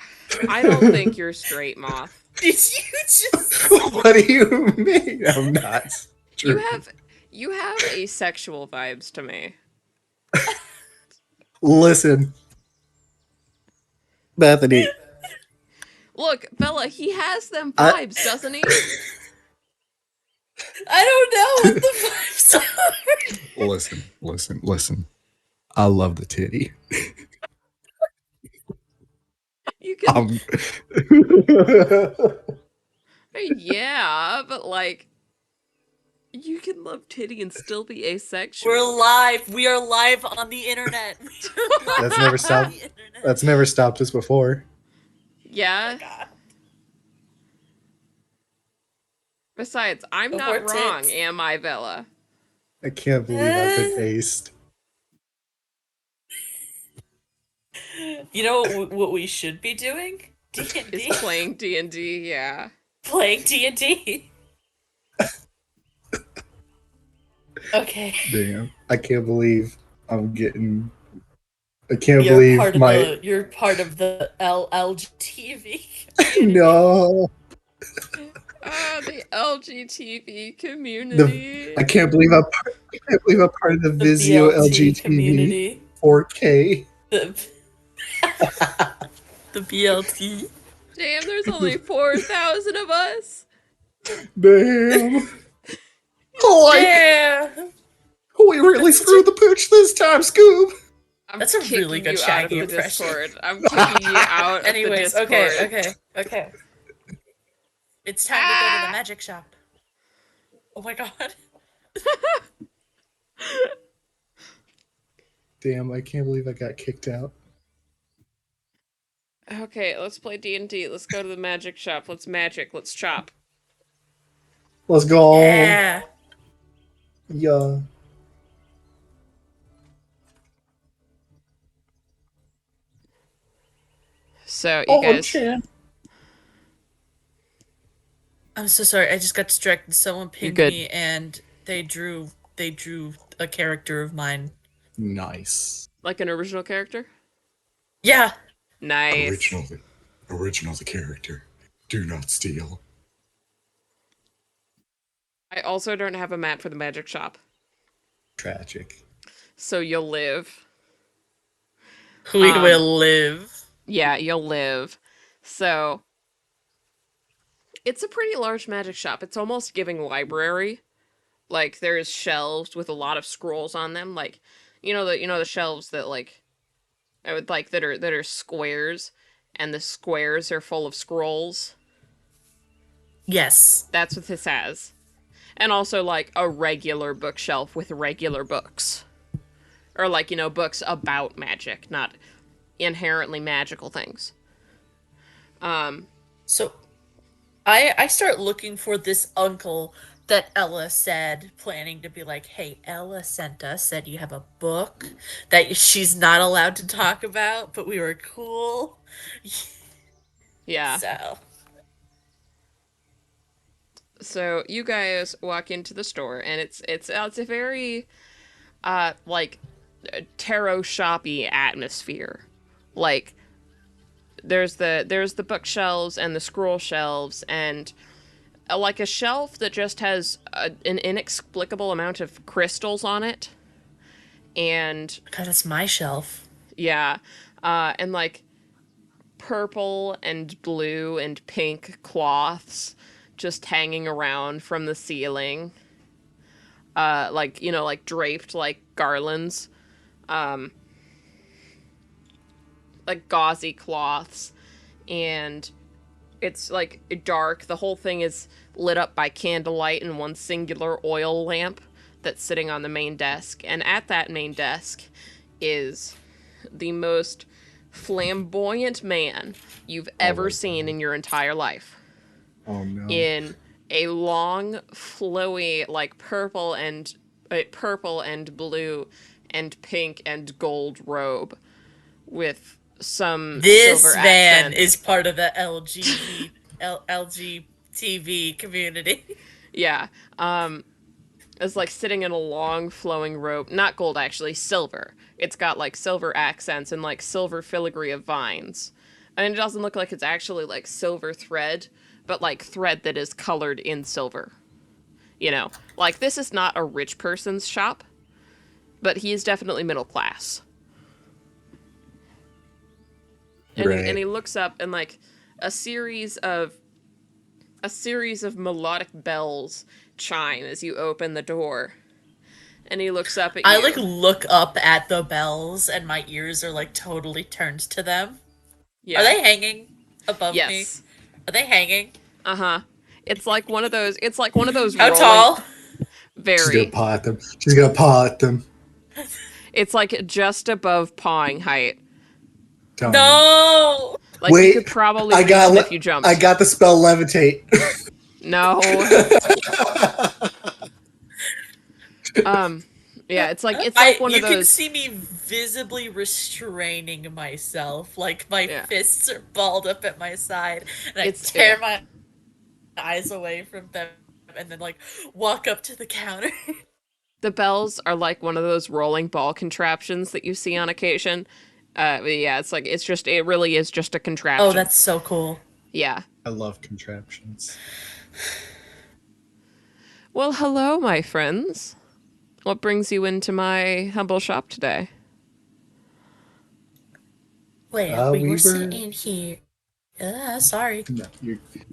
I don't think you're straight, Moth. Did you just? What do you mean? I'm not. You have asexual vibes to me. Listen, Bethany. Look, Bella, he has them vibes, doesn't he? I don't know what the vibes are. Listen. I love the titty. You can. Yeah, but like, you can love titty and still be asexual. We're live. We are live on the internet. That's never stopped. That's never stopped us before. Yeah. God. Besides, I'm Go not for it, wrong, tits. am I, Bella? I can't believe I've been aced. You know what we should be doing? D&D. Is playing D&D, yeah. Playing D&D. Okay. Damn, I can't believe I'm getting. I can't You're believe part of my. you're part of the LGTV. No, The LGTV community. I can't believe I'm part of the The Vizio BLT LGTV community. 4K. The BLT. Damn, there's only 4,000 of us. Damn. Like, Yeah. we really screwed the pooch this time, Scoob. I'm That's a kicking really good you out of Shaggy the impression. Discord. I'm kicking you out of the Anyways, Discord. okay. It's time to go to the magic shop. Oh my god. Damn, I can't believe I got kicked out. Okay, let's play D&D. Let's go to the magic shop. Let's magic. Let's chop. Let's go. Yeah. Yeah. So you Oh, guys, chin. I'm so sorry. I just got distracted. Someone you're pinged good. me, and they drew a character of mine. Nice. Like an original character? Yeah. Nice. Original the character. Do not steal. I also don't have a map for the magic shop, Tragic. so you'll live. We will live. Yeah, you'll live. So it's a pretty large magic shop. It's almost giving library. Like there's shelves with a lot of scrolls on them. Like, the shelves that like I would like that are squares, and the squares are full of scrolls. Yes. That's what this has. And also like a regular bookshelf with regular books. Or like, books about magic, not inherently magical things. So I start looking for this uncle that Ella said, planning to be like, hey, Ella sent us, said you have a book that she's not allowed to talk about, but we were cool. Yeah. So you guys walk into the store, and it's a very like tarot shoppy atmosphere. Like there's the bookshelves and the scroll shelves, and like a shelf that just has an inexplicable amount of crystals on it. And God, it's my shelf. yeah, and like purple and blue and pink cloths just hanging around from the ceiling. Like draped like garlands. Like gauzy cloths, and it's like dark. The whole thing is lit up by candlelight and one singular oil lamp that's sitting on the main desk. And at that main desk is the most flamboyant man you've ever seen in your entire life. Oh no. In a long, flowy, like purple and blue and pink and gold robe with some This silver man accent. is part of the LGTV community. Yeah. It's like sitting in a long flowing robe. Not gold, actually, silver. It's got like silver accents and like silver filigree of vines. And it doesn't look like it's actually like silver thread, but like thread that is colored in silver. Like this is not a rich person's shop, but he is definitely middle class. And, Right. and he looks up, and like a series of melodic bells chime as you open the door. And he looks up at you. I like look up at the bells, and my ears are like totally turned to them. Yeah. Are they hanging above me? Yes. Are they hanging? Uh-huh. It's like one of those How tall? Very. She's gonna paw at them. She's gonna paw at them. It's like just above pawing height. No. Like Wait, you could probably reach it if you jumped. I got the spell levitate. No. Yeah, it's like one of those. You can see me visibly restraining myself, like my fists are balled up at my side, and I tear my eyes away from them, and then like walk up to the counter. The bells are like one of those rolling ball contraptions that you see on occasion. Yeah, it really is just a contraption. Oh, that's so cool. Yeah. I love contraptions. Well, hello, my friends. What brings you into my humble shop today? Well, we were sitting here. Sorry.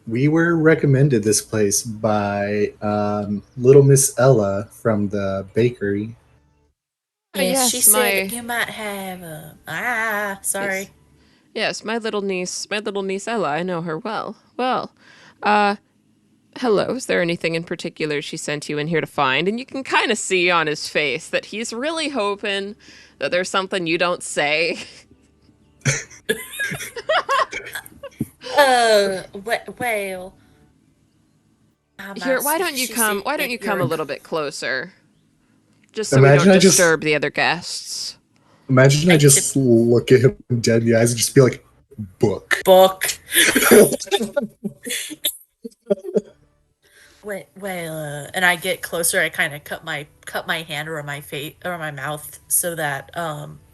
We were recommended this place by Little Miss Ella from the bakery. Yes, she said you might have a... sorry. Yes, my little niece Ella, I know her well. Well, hello, is there anything in particular she sent you in here to find? And you can kind of see on his face that he's really hoping that there's something you don't say. Well, Here, why don't you come? Why don't you come a little bit closer? Just so we Imagine don't I just- disturb the other guests. Imagine I just look at him dead in the eyes and just be like, book. Book. Wait, and I get closer. I kind of cut my hand or my face or my mouth so that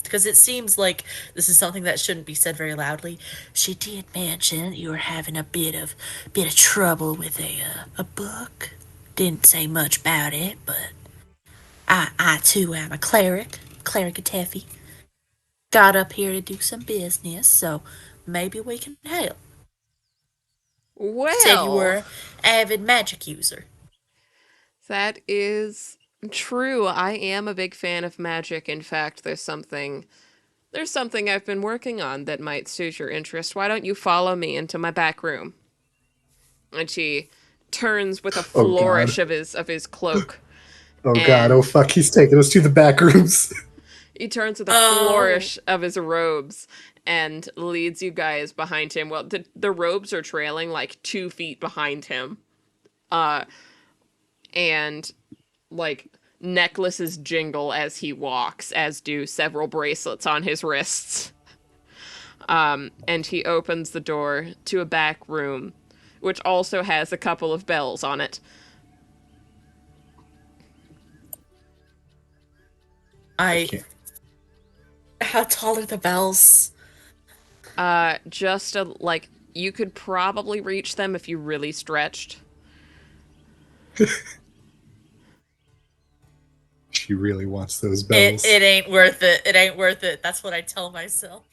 because it seems like this is something that shouldn't be said very loudly. She did mention you were having a bit of trouble with a book. Didn't say much about it, but I too am a cleric of Teffy. Got up here to do some business, so maybe we can help. Well, Said you were an avid magic user. that is true. I am a big fan of magic. In fact, there's something I've been working on that might suit your interest. Why don't you follow me into my back room? And she turns with a flourish of his cloak. Oh god, oh fuck, he's taking us to the back rooms. He turns with a flourish of his robes and leads you guys behind him. Well, the robes are trailing like 2 feet behind him. And like necklaces jingle as he walks, as do several bracelets on his wrists. And he opens the door to a back room, which also has a couple of bells on it. How tall are the bells? Just like you could probably reach them if you really stretched. She really wants those bells. It ain't worth it. It ain't worth it. That's what I tell myself.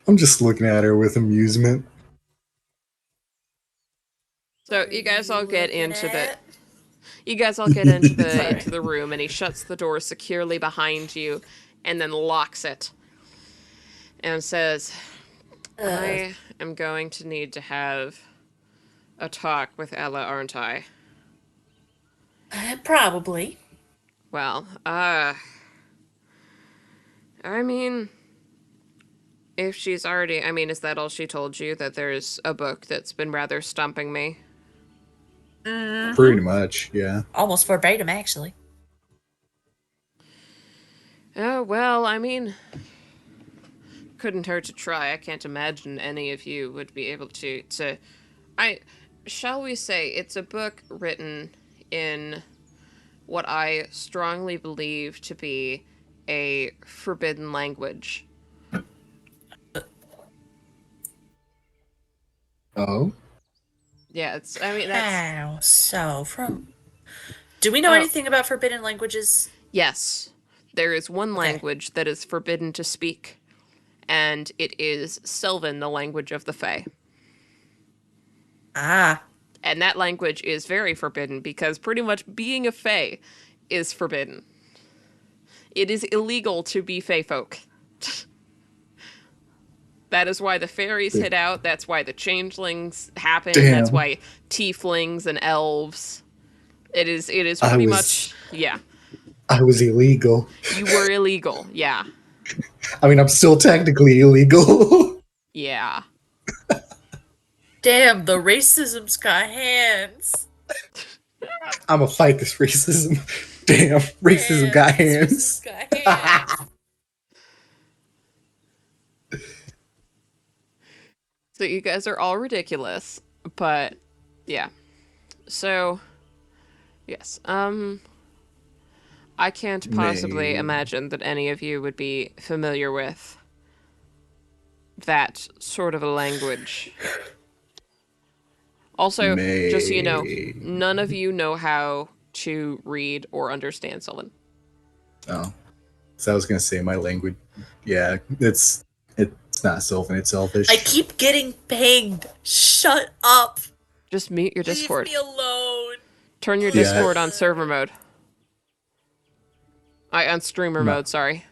I'm just looking at her with amusement. So you guys all get into the room, and he shuts the door securely behind you and then locks it and says, I am going to need to have a talk with Ella, aren't I? Probably. Well, I mean, if she's already, is that all she told you? That there's a book that's been rather stumping me? Pretty much, yeah. Almost verbatim, actually. Oh, well, couldn't hurt to try. I can't imagine any of you would be able to shall we say, it's a book written in what I strongly believe to be a forbidden language. Oh? Yeah, that's... How so? Do we know anything about forbidden languages? Yes. There is one language that is forbidden to speak, and it is Sylvan, the language of the Fae. Ah. And that language is very forbidden because pretty much being a Fae is forbidden. It is illegal to be Fae folk. That is why the fairies hit out. That's why the changelings happen. Damn. That's why tieflings and elves. It is pretty much... Yeah. I was illegal. You were illegal, yeah. I'm still technically illegal. Yeah. Damn, the racism's got hands. I'm gonna fight this racism. Damn, racism got hands. So you guys are all ridiculous, but yeah. So, yes. I can't possibly imagine that any of you would be familiar with that sort of a language. Also, just so you know, none of you know how to read or understand Sylvan. Oh. So I was gonna say my language, yeah, it's not Sylvan, it's Elvish. I keep getting pinged. Shut up. Just mute your Discord. Leave me alone. Turn your Discord on server mode. On streamer mode, sorry.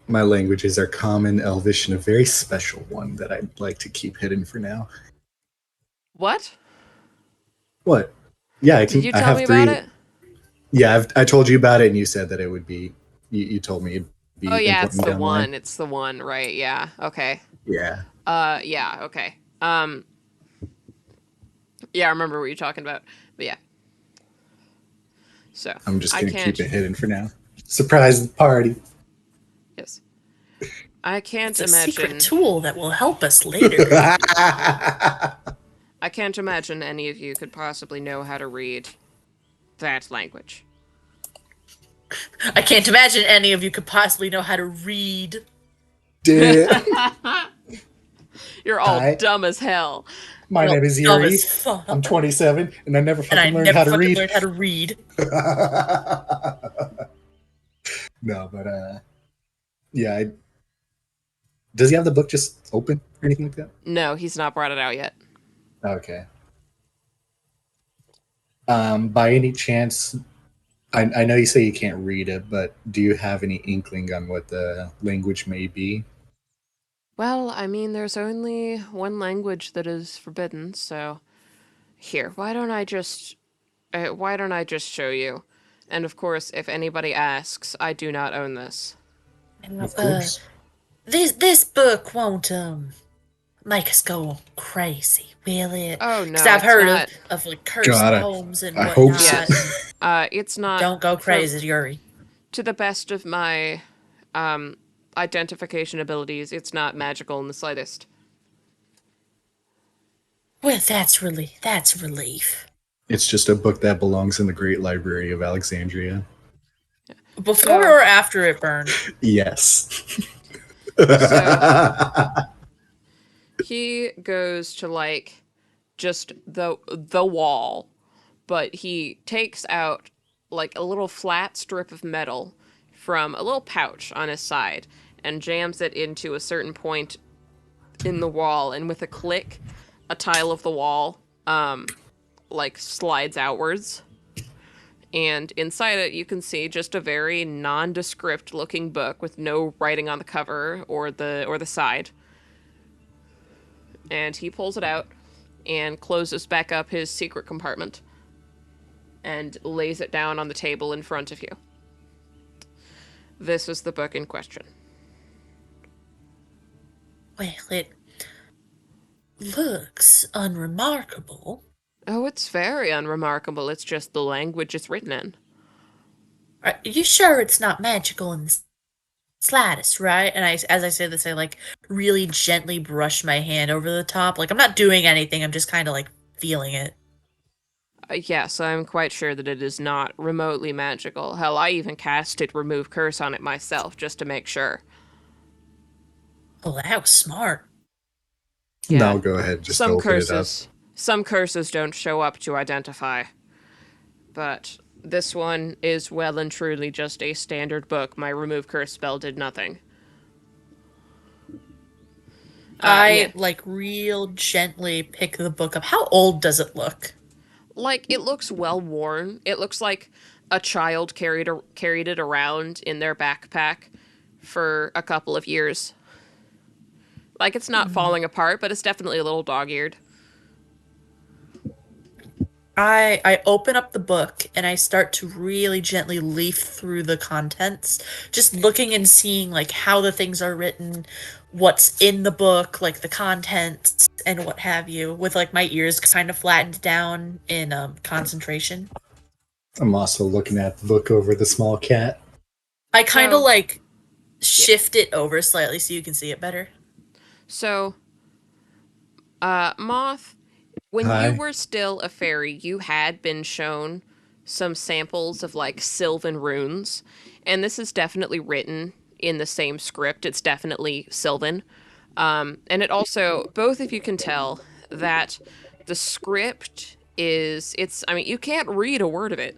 My languages are Common, Elvish, and a very special one that I'd like to keep hidden for now. What? What? Yeah, Did you tell me about it? Yeah, I told you about it, and you said that it would be. You told me it'd be. Oh yeah, it's the down the one. line. It's the one, right? Yeah. Okay. Yeah. Yeah. Okay. Yeah, I remember what you're talking about. But yeah. So I'm just I gonna can't. keep it hidden for now. Surprise party. Yes. I can't It's a secret imagine. tool that will help us later. I can't imagine any of you could possibly know how to read that language. I can't imagine any of you could possibly know how to read. Did You're all Hi, dumb as hell. my Well, name is dumb as Yuri. fuck. I'm 27, and I never And I fucking learned never how to fucking read. learned how to read. No, but yeah. Does he have the book just open or anything like that? No, he's not brought it out yet. Okay. By any chance, I know you say you can't read it, but do you have any inkling on what the language may be? Well, I mean, there's only one language that is forbidden, so here, why don't I just show you? And of course, if anybody asks, I do not own this. Of course. This book won't make us go crazy, will it? Oh Because no, I've it's heard not. of like cursed God, homes and I hope so. whatnot. Yes. It's not. Don't go for- crazy, Yuri. To the best of my identification abilities, it's not magical in the slightest. Well, that's relief. It's just a book that belongs in the Great Library of Alexandria. Before or after it burned? Yes. He goes to like just the wall, but he takes out like a little flat strip of metal from a little pouch on his side and jams it into a certain point in the wall, and with a click, a tile of the wall like slides outwards. And inside it, you can see just a very nondescript looking book with no writing on the cover or the side. And he pulls it out and closes back up his secret compartment and lays it down on the table in front of you. This is the book in question. Well, it looks unremarkable. Oh, it's very unremarkable. It's just the language it's written in. Are you sure it's not magical in the slightest, right? And as I say this, I like really gently brush my hand over the top. Like I'm not doing anything. I'm just kind of like feeling it. Yes, I'm quite sure that it is not remotely magical. Hell, I even casted Remove Curse on it myself just to make sure. Oh, that was smart. Yeah. No, go ahead. Just open it up. Some curses don't show up to identify. But this one is well and truly just a standard book. My Remove Curse spell did nothing. I like real gently pick the book up. How old does it look? Like, it looks well worn. It looks like a child carried it around in their backpack for a couple of years. Like, it's not falling apart, but it's definitely a little dog-eared. I open up the book and I start to really gently leaf through the contents, just looking and seeing like how the things are written, what's in the book, like the contents and what have you, with like my ears kind of flattened down in concentration. I'm also looking at the book over the small cat. I kind of So- like shift it over slightly so you can see it better. So, Moth, when Hi. you were still a fairy, you had been shown some samples of, like, Sylvan runes, and this is definitely written in the same script. It's definitely Sylvan. And it also, both of you can tell that the script I mean, you can't read a word of it.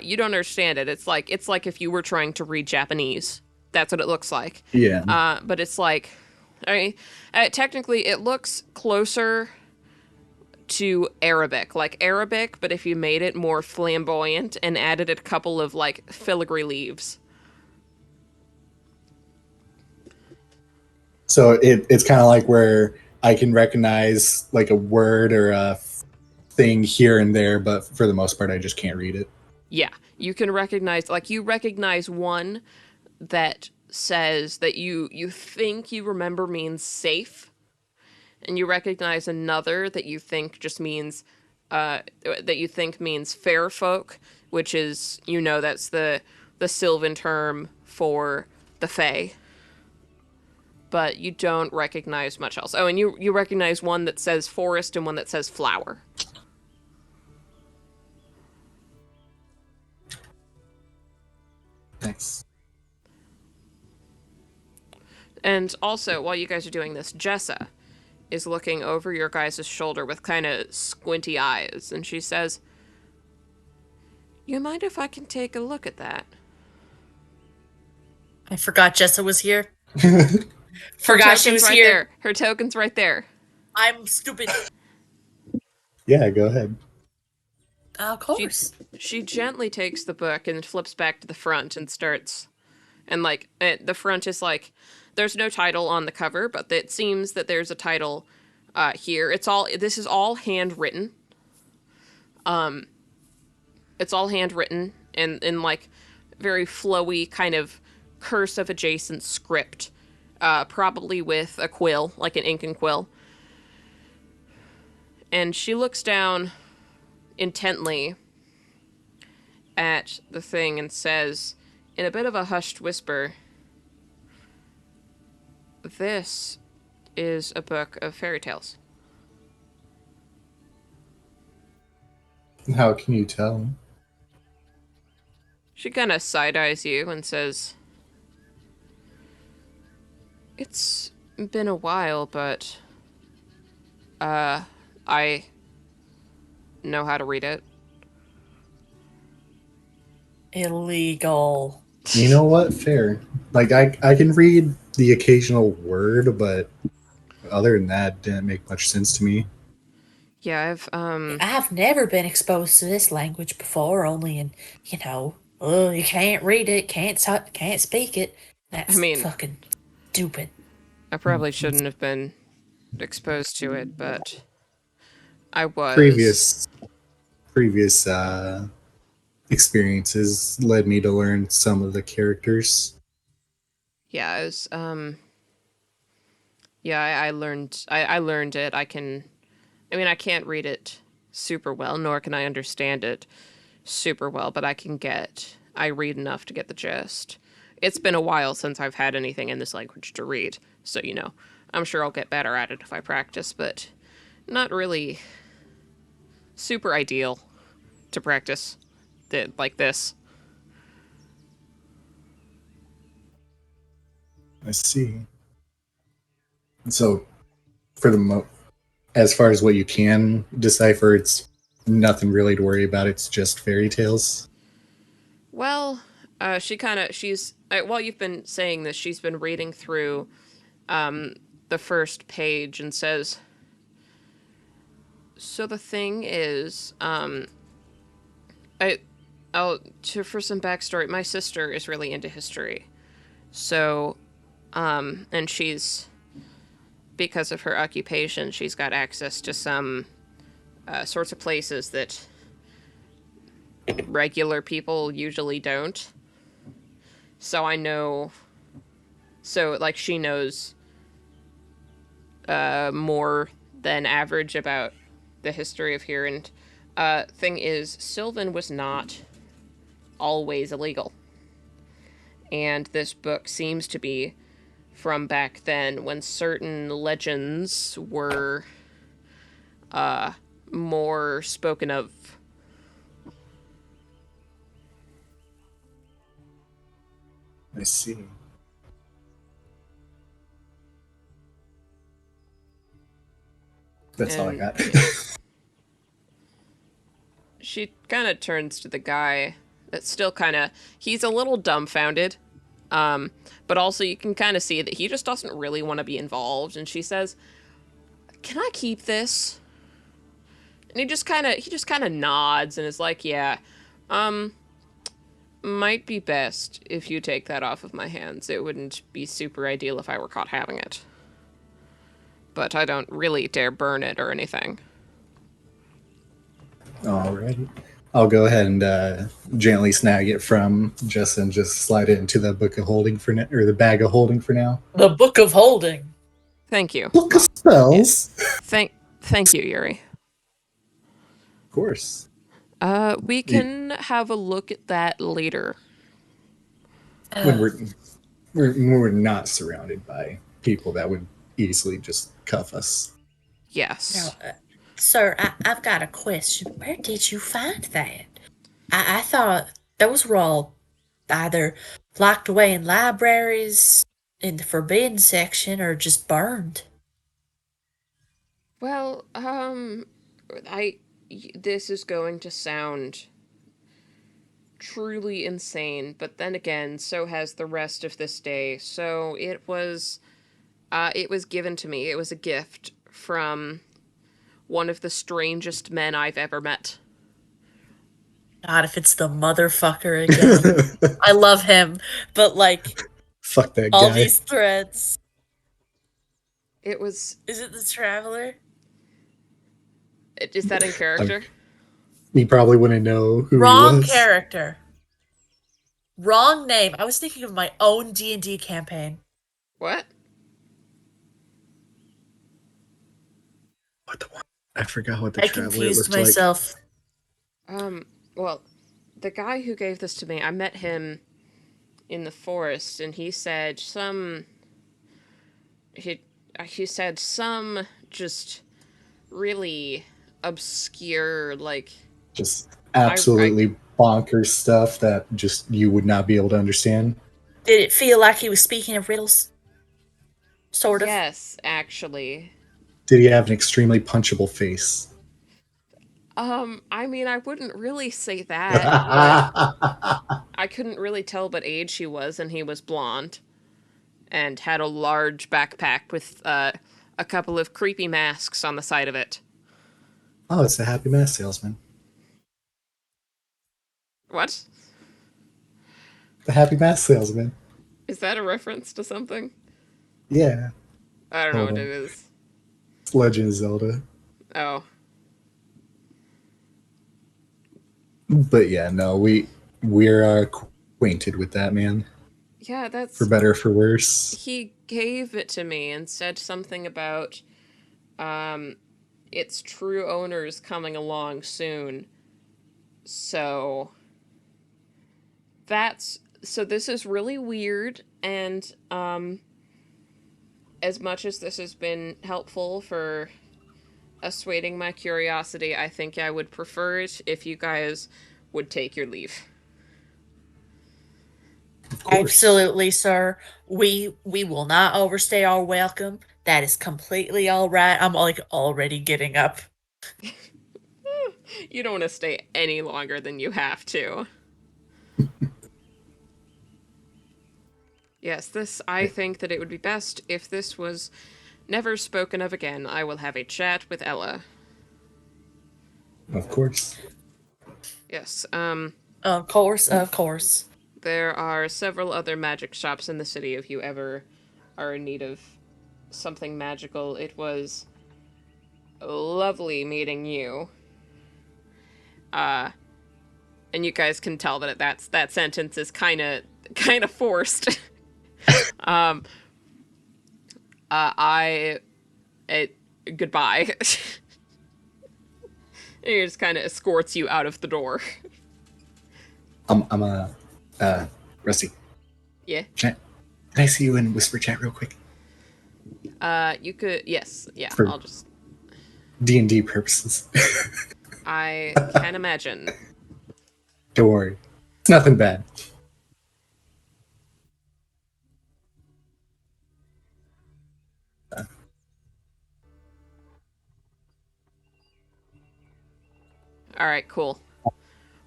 You don't understand it. It's like if you were trying to read Japanese. That's what it looks like. Yeah. But it's like, I mean, technically it looks closer to Arabic, but if you made it more flamboyant and added a couple of, like, filigree leaves. So it's kind of like where I can recognize like a word or a thing here and there, but for the most part, I just can't read it. Yeah, you can recognize, like, you recognize one that says that you think you remember means safe, and you recognize another that you think just means that you think means fair folk, which is, that's the Sylvan term for the Fae. But you don't recognize much else. Oh, and you recognize one that says forest and one that says flower. Thanks. And also, while you guys are doing this, Jessa is looking over your guys' shoulder with kind of squinty eyes, and she says, "You mind if I can take a look at that?" I forgot Jessa was here. Forgot she was right here. There. Her token's right there. I'm stupid. Yeah, go ahead. Of course. She gently takes the book and flips back to the front and starts, and the front is there's no title on the cover, but it seems that there's a title here. This is all handwritten. It's all handwritten in very flowy kind of cursive adjacent script, probably with a quill, like an ink and quill. And she looks down intently at the thing and says, in a bit of a hushed whisper, "This is a book of fairy tales." How can you tell? She kind of side-eyes you and says, "It's been a while, but I know how to read it." Illegal. You know what? Fair. I can read the occasional word, but other than that, didn't make much sense to me. Yeah, I've never been exposed to this language before, only in, you can't read it, can't speak it. That's fucking stupid. I probably shouldn't have been exposed to it, but I was. Previous experiences led me to learn some of the characters. Yeah, I was, I learned it. I can't read it super well, nor can I understand it super well, but I read enough to get the gist. It's been a while since I've had anything in this language to read, so, I'm sure I'll get better at it if I practice, but not really super ideal to practice like this. I see. So, as far as what you can decipher, it's nothing really to worry about. It's just fairy tales. Well, while you've been saying this, she's been reading through the first page and says, "So the thing is, for some backstory, my sister is really into history. So, and because of her occupation, she's got access to some sorts of places that regular people usually don't. So she knows more than average about the history of here. And thing is, Sylvan was not always illegal. And this book seems to be from back then when certain legends were more spoken of. I see. That's all I got. She kind of turns to the guy that's still he's a little dumbfounded. But also you can kind of see that he just doesn't really want to be involved. And she says, "Can I keep this?" And he just kind of nods and is like, "Yeah, might be best if you take that off of my hands. It wouldn't be super ideal if I were caught having it. But I don't really dare burn it or anything." Alrighty. I'll go ahead and gently snag it from Jess and just slide it into the book of holding for now, or the bag of holding for now. The book of holding. Thank you. Book of spells. Thank you, Yuri. course. We can have a look at that later. When we're not surrounded by people that would easily just cuff us. Yes. Now, sir, I've got a question. Where did you find that? I thought those were all either locked away in libraries, in the forbidden section, or just burned. Well, this is going to sound truly insane, but then again, so has the rest of this day. So it was given to me. It was a gift from one of the strangest men I've ever met. God, if it's the motherfucker again. I love him, but like Fuck that all guy. these threads. It was. Is it the Traveler? Is that in character? He probably wouldn't know who Wrong he was. character. Wrong name. I was thinking of my own D&D campaign. What? What the one? I forgot what the I Traveler confused looked myself. Well, the guy who gave this to me, I met him in the forest, and he said he said some just really obscure, like, just absolutely bonkers stuff that just you would not be able to understand. Did it feel like he was speaking of riddles? Sort of. Yes, actually. Did he have an extremely punchable face? I mean, I wouldn't really say that, but I couldn't really tell what age he was, and he was blonde and had a large backpack with a couple of creepy masks on the side of it. Oh, it's the Happy Mask Salesman. What? The Happy Mask Salesman. Is that a reference to something? Yeah. I don't know what it is. It's Legend of Zelda. Oh. But yeah, no, we're acquainted with that man. Yeah, that's... For better or for worse. He gave it to me and said something about its true owners coming along soon. So this is really weird, and as much as this has been helpful for assuaging my curiosity, I think I would prefer it if you guys would take your leave. Absolutely, sir. We will not overstay our welcome. That is completely all right. I'm like already getting up. You don't want to stay any longer than you have to. Yes, I think that it would be best if this was never spoken of again. I will have a chat with Ella. Of course. Yes, Of course. There are several other magic shops in the city if you ever are in need of something magical. It was lovely meeting you. And you guys can tell that that sentence is kind of forced. Goodbye. And he just kind of escorts you out of the door. Rusty. Yeah. Chat. Can I see you in whisper chat real quick? You could, yes, yeah. For I'll just D&D purposes. I can imagine. Don't worry, it's nothing bad. All right, cool.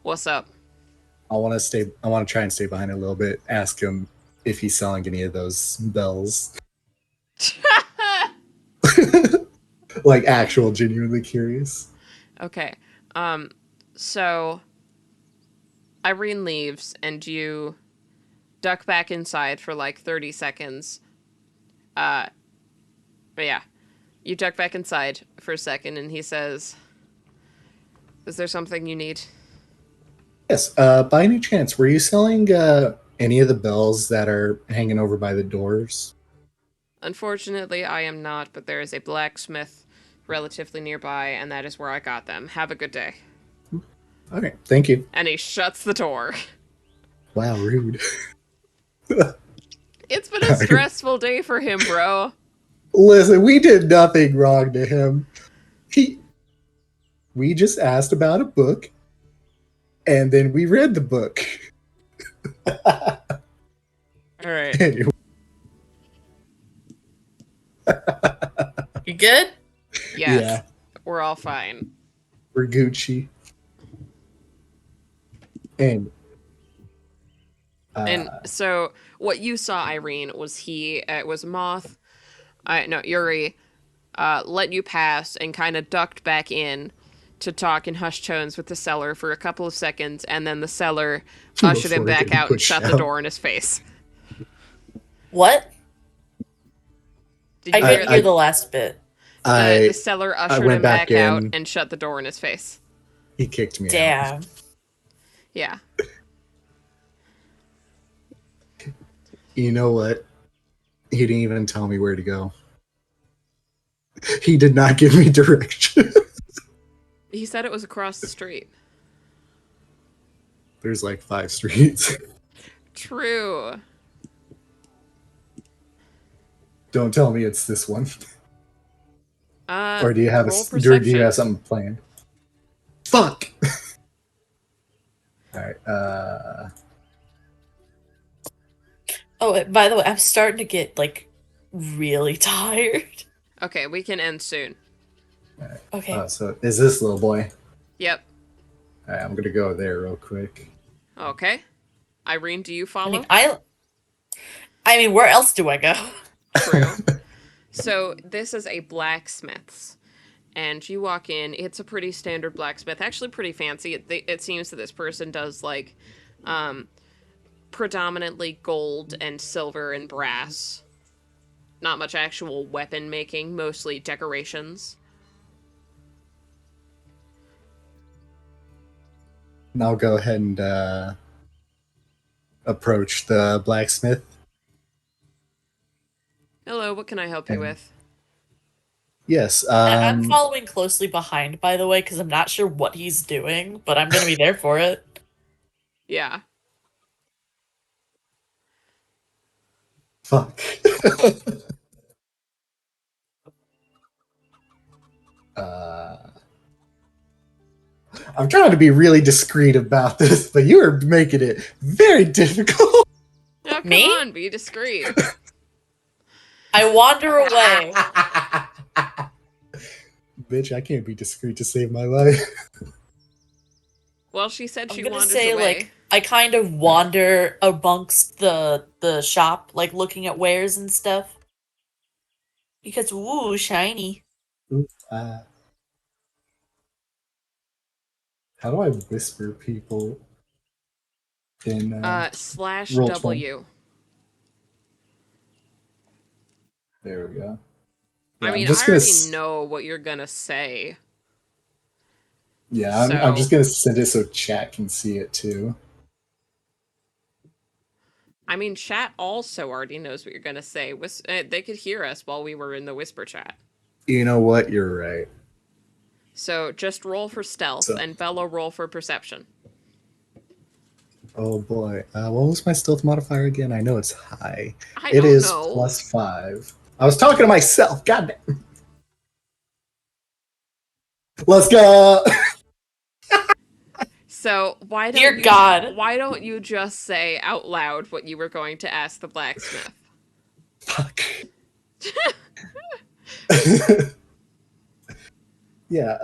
What's up? I want to try and stay behind a little bit. Ask him if he's selling any of those bells. Like actual, genuinely curious. Okay. So Irene leaves and you duck back inside for like 30 seconds. But yeah. You duck back inside for a second and he says, "Is there something you need?" Yes. By any chance, were you selling any of the bells that are hanging over by the doors? Unfortunately, I am not, but there is a blacksmith relatively nearby, and that is where I got them. Have a good day. Okay, thank you. And he shuts the door. Wow, rude. It's been a stressful day for him, bro. Listen, we did nothing wrong to him. We just asked about a book, and then we read the book. All right. Anyway, You good? Yes. Yeah. We're all fine. we're Gucci. And And so what you saw, Irene, was was Moth, no, Yuri, let you pass and kind of ducked back in to talk in hushed tones with the seller for a couple of seconds, and then the seller ushered him Before back getting out and pushed shut the out. door in his face. What? Did I you hear couldn't that? hear the last bit. The seller ushered went him back back out in. and shut the door in his face. He kicked me out. Damn. Yeah. You know what? He didn't even tell me where to go. He did not give me directions. He said it was across the street. There's like 5 streets. True. Don't tell me it's this one. Or do you have roll do you perception. have something planned? Fuck. All right. Oh, by the way, I'm starting to get like really tired. Okay, we can end soon. Okay. So is this little boy? Yep. All right, I'm gonna go there real quick. Okay. Irene, do you follow? I mean, where else do I go? True. So this is a blacksmith's, and you walk in. It's a pretty standard blacksmith, actually pretty fancy. It seems that this person does like predominantly gold and silver and brass. Not much actual weapon making, mostly decorations. And I'll go ahead and approach the blacksmith. Hello, what can I help you with? Yes. I'm following closely behind, by the way, because I'm not sure what he's doing, but I'm gonna be there for it. Yeah. Fuck. I'm trying to be really discreet about this, but you are making it very difficult. Oh, come Me? on, be discreet. I wander away. Bitch, I can't be discreet to save my life. Well, she said I'm she gonna wanders say away. like I kind of wander amongst the shop, like looking at wares and stuff. Because woo, shiny. How do I whisper people in Slash Roll W. There we go. I Yeah, mean, I'm just I gonna already know what you're gonna say. Yeah, I'm just gonna send it so chat can see it too. I mean, chat also already knows what you're gonna say. They could hear us while we were in the whisper chat. You know what? You're right. So just roll for stealth, and Bello roll for perception. Oh boy. What was my stealth modifier again? I know it's high. I It don't is know. +5. I was talking to myself. God damn. Let's go. So why don't Dear you, God. why don't you just say out loud what you were going to ask the blacksmith? Fuck. Yeah,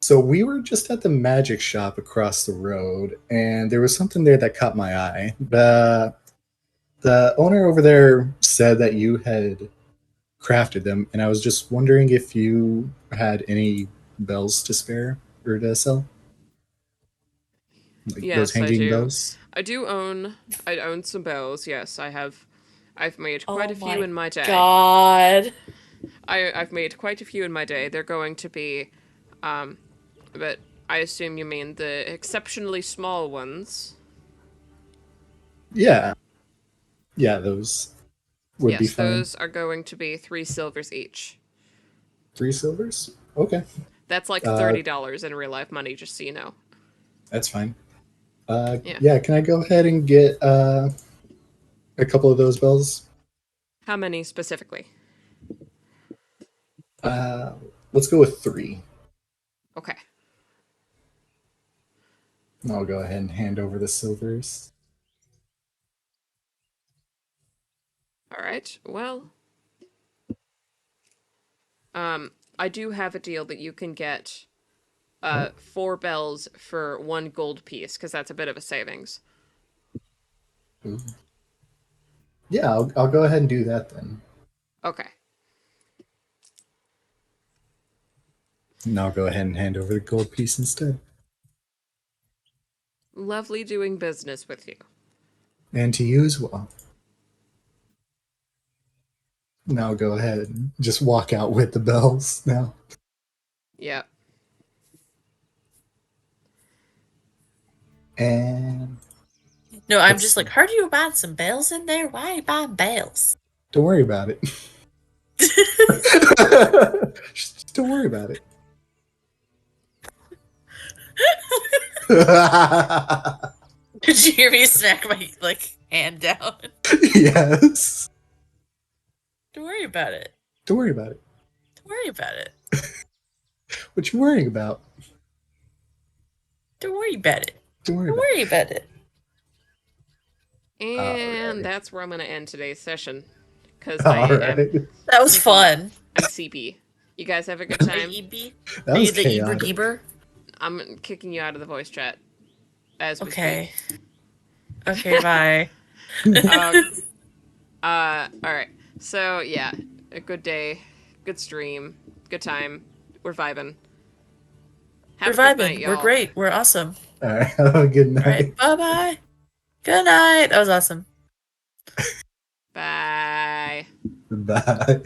so we were just at the magic shop across the road, and there was something there that caught my eye. The owner over there said that you had crafted them, and I was just wondering if you had any bells to spare or to sell. Like Yes, those hanging I do. bells. I own some bells. Yes, I have. I've made quite a few in my day. God. I've made quite a few in my day. They're going to be, but I assume you mean the exceptionally small ones. Yeah. Yeah, those would be Yes, fine. those are going to be 3 silvers each. 3 silvers? Okay. That's like $30 in real life money, just so you know. That's fine. Yeah. Yeah, can I go ahead and get a couple of those bells? How many specifically? Let's go with 3. Okay. And I'll go ahead and hand over the silvers. All right. Well, I do have a deal that you can get 4 bells for 1 gold piece, because that's a bit of a savings. Ooh. Yeah, I'll go ahead and do that then. Okay. And I'll go ahead and hand over the gold piece instead. Lovely doing business with you. And to you as well. Now I'll go ahead and just walk out with the bells now. Yeah. And No, I'm just like, heard you buying some bells in there? Why are you buying bells? don't worry about it. Just don't worry about it. Did you hear me smack my hand down? Yes. Don't worry about it. Don't worry about it. Don't worry about it. What you worrying about? Don't worry about it. Don't worry Don't about it. worry about it. And Alrighty. that's where I'm going to end today's session. Because All right. That was fun. I'm CP. You guys have a good Are time? you EB? That Are was you the Eber chaotic. Geber? I'm kicking you out of the voice chat as we Okay. speak. Okay, bye. Alright. So, yeah. A good day. Good stream. Good time. We're vibing. We're Have a good vibing. night, We're y'all. great. We're awesome. All right. Have a good night. All right. Bye-bye. Good night. That was awesome. Bye. Bye.